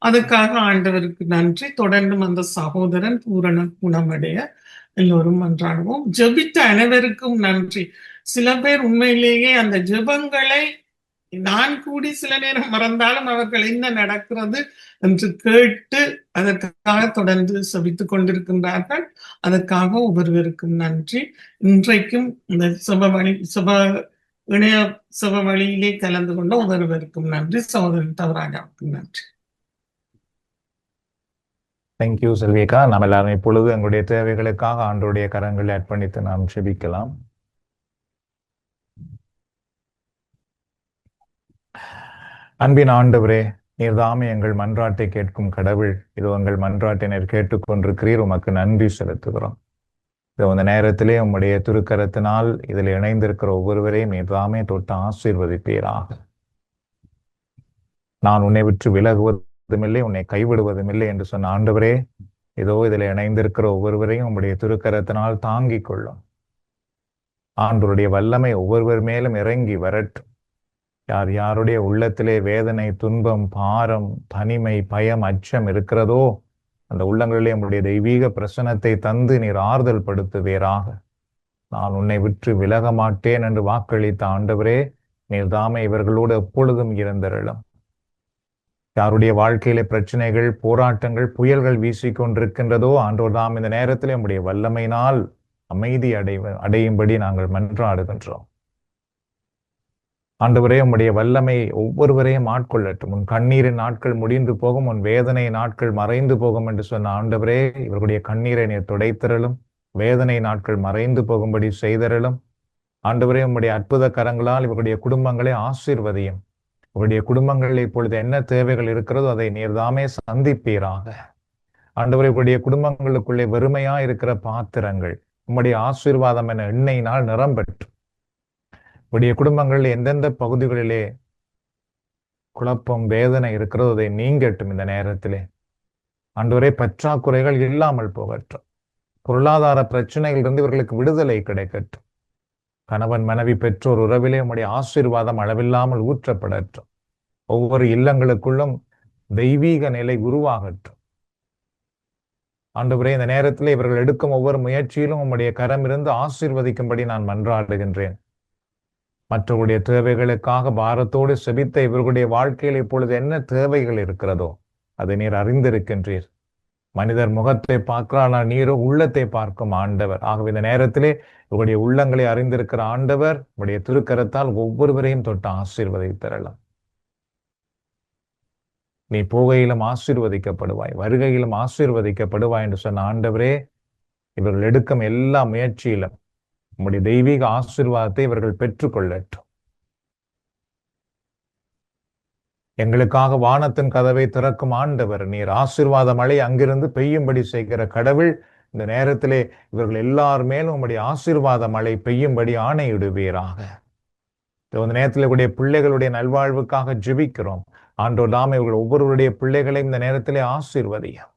அதுக்காக ஆண்டவருக்கு நன்றி. தொடர்ந்தும் அந்த சகோதரன் பூரண குணமடைய எல்லோரும் மன்றாடுவோம். ஜெபித்த அனைவருக்கும் நன்றி. சில பேர் உண்மையிலேயே அந்த ஜெபங்களை நான் கூடி சில நேரம் மறந்தாலும் அவர்கள் என்ன நடக்கிறது என்று கேட்டு அதற்காக தொடர்ந்து செபித்துக் கொண்டிருக்கின்றார்கள். அதற்காக ஒவ்வொருவருக்கும் நன்றி. இன்றைக்கும் இந்த இணைய சப வழியிலே கலந்து கொண்ட ஒவ்வொருவருக்கும் நன்றி. சகோதரன் தவராஜாவுக்கும் நன்றி. தேங்க்யூ செல்வியக்கா. நாம் எல்லாரும் இப்பொழுது எங்களுடைய தேவைகளுக்காக ஆண்டவருடைய கரங்களை அர்ப்பணித்து நாம் செபிக்கலாம். அன்பின் ஆண்டவரே, நீர்தாமே எங்கள் மன்றாட்டை கேட்கும் கடவுள். இது உங்கள் மன்றாட்டினர் கேட்டுக்கொண்டிருக்கிறீர், உமக்கு நன்றி செலுத்துகிறோம். இது இந்த நேரத்திலே உம்முடைய திருக்கரத்தினால் இதில் இணைந்திருக்கிற ஒவ்வொருவரையும் நீர்தாமே தொட்டு ஆசீர்வதிப்பீராக. நான் உன்னை விட்டு விலகுவதுமில்லை, உன்னை கைவிடுவதுமில்லை என்று சொன்ன ஆண்டவரே, இதோ இதில் இணைந்திருக்கிற ஒவ்வொருவரையும் உம்முடைய திருக்கரத்தினால் தாங்கிக் கொள்ளும். ஆண்டவருடைய வல்லமை ஒவ்வொருவர் மேலும் இறங்கி வரட்டும். யார் யாருடைய உள்ளத்திலே வேதனை, துன்பம், பாரம், தனிமை, பயம், அச்சம் இருக்கிறதோ அந்த உள்ளங்களிலே உங்களுடைய தெய்வீக பிரசனத்தை தந்து நீர் ஆறுதல் படுத்துவீராக. நான் உன்னை விட்டு விலக மாட்டேன் என்று வாக்களித்த ஆண்டவரே, நீர் தாமே இவர்களோடு எப்பொழுதும் இருந்தருளும். யாருடைய வாழ்க்கையிலே பிரச்சனைகள், போராட்டங்கள், புயல்கள் வீசிக்கொண்டிருக்கின்றதோ ஆண்டவர் தாம் இந்த நேரத்திலே உங்களுடைய வல்லமையினால் அமைதி அடையும்படி நாங்கள் மன்றாடுகின்றோம். ஆண்டவரே, உம்முடைய வல்லமை ஒவ்வொருவரையும் ஆட்கொள்ளட்டும். உன் கண்ணீரின் நாட்கள் முடிந்து போகும், உன் வேதனை நாட்கள் மறைந்து போகும் என்று சொன்ன ஆண்டவரே, இவர்களுடைய கண்ணீரை நீர் துடைத்தரலும், வேதனை நாட்கள் மறைந்து போகும்படி செய்தரலும். ஆண்டவரே, உம்முடைய அற்புத கரங்களால் இவர்களுடைய குடும்பங்களை ஆசீர்வதியும். இவருடைய குடும்பங்களில் இப்பொழுது என்ன தேவைகள் இருக்கிறதோ அதை நீர்தாமே சந்திப்பீராக. ஆண்டவரே, இவருடைய குடும்பங்களுக்குள்ளே வெறுமையா இருக்கிற பாத்திரங்கள் உம்முடைய ஆசீர்வாதம் என எண்ணெயினால் நிரம்பெற்று உடைய குடும்பங்களில் எந்தெந்த பகுதிகளிலே குழப்பம், வேதனை இருக்கிறதோ அதை நீங்கட்டும். இந்த நேரத்திலே ஆண்டவரே, பற்றாக்குறைகள் இல்லாமல் போகட்டும். பொருளாதார பிரச்சனைகளிலிருந்து இவர்களுக்கு விடுதலை கிடைக்கட்டும். கணவன், மனைவி, பெற்றோர் உறவிலே உம்முடைய ஆசீர்வாதம் அளவில்லாமல் ஊற்றப்படட்டும். ஒவ்வொரு இல்லங்களுக்குள்ளும் தெய்வீக நிலை உருவாகட்டும். ஆண்டவரே, இந்த நேரத்திலே இவர்கள் எடுக்கும் ஒவ்வொரு முயற்சியிலும் உம்முடைய கரம் இருந்து ஆசீர்வதிக்கும்படி நான் மன்றாடுகின்றேன். மற்றவருடைய தேவைகளுக்காக பாரத்தோடு செபித்த இவர்களுடைய வாழ்க்கையில் இப்பொழுது என்ன தேவைகள் இருக்கிறதோ அதை நீர் அறிந்திருக்கின்றீர். மனிதர் முகத்தை பார்க்கிறார், நீரோ உள்ளத்தை பார்க்கும் ஆண்டவர். ஆகவே இந்த நேரத்திலே இவருடைய உள்ளங்களை அறிந்திருக்கிற ஆண்டவர் உடைய திருக்கரத்தால் ஒவ்வொருவரையும் தொட்டு ஆசீர்வதித்தரலாம். நீ போகையிலும் ஆசீர்வதிக்கப்படுவாய், வருகையிலும் ஆசீர்வதிக்கப்படுவாய் என்று சொன்ன ஆண்டவரே, இவர்கள் எடுக்கும் எல்லா முயற்சியிலும் உம்முடைய தெய்வீக ஆசீர்வாதத்தை இவர்கள் பெற்றுக்கொள்ளட்டும். எங்களுக்காக வானத்தின் கதவை திறக்கும் ஆண்டவர், நீர் ஆசீர்வாத மழை அங்கிருந்து பெய்யும்படி செய்கிற கடவுள். இந்த நேரத்திலே இவர்கள் எல்லார் மேலும் உம்முடைய ஆசீர்வாத மழை பெய்யும்படி ஆணையிடுவீராக. இந்த நேரத்தில் இவருடைய பிள்ளைகளுடைய நல்வாழ்வுக்காக ஜெபிக்கிறோம். ஆண்டோர் தாம் இவர்கள் ஒவ்வொருவருடைய பிள்ளைகளையும் இந்த நேரத்திலே ஆசீர்வதியும்.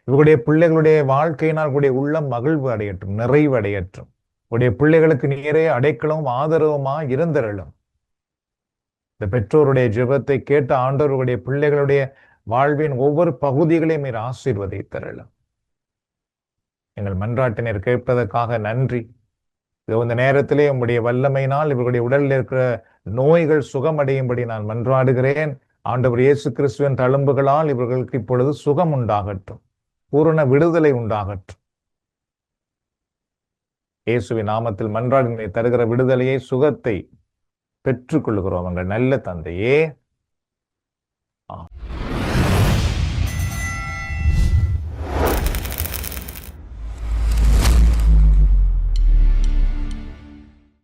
இவருடைய பிள்ளைகளுடைய வாழ்க்கையினால் இவருடைய உள்ளம் மகிழ்வு அடையட்டும், நிறைவு அடையட்டும். உடைய பிள்ளைகளுக்கு நீரே அடைக்கலவும் ஆதரவுமா இருந்தருளும். இந்த பெற்றோருடைய ஜெபத்தை கேட்ட ஆண்டவருடைய பிள்ளைகளுடைய வாழ்வின் ஒவ்வொரு பகுதிகளையும் நீர் ஆசீர்வதித்தருளும். எங்கள் மன்றாட்டினர் கேட்பதற்காக நன்றி. இந்த நேரத்திலே உம்முடைய வல்லமையினால் இவர்களுடைய உடலில் இருக்கிற நோய்கள் சுகமடையும்படி நான் மன்றாடுகிறேன். ஆண்டவர் இயேசு கிறிஸ்துவின் தழும்புகளால் இவர்களுக்கு இப்பொழுது சுகம் உண்டாகட்டும், பூரண விடுதலை உண்டாகட்டும். இயேசுவின் நாமத்தில் மன்றாடி தருகிற விடுதலையை, சுகத்தை பெற்றுக் கொள்கிறோம் எங்கள் நல்ல தந்தையே.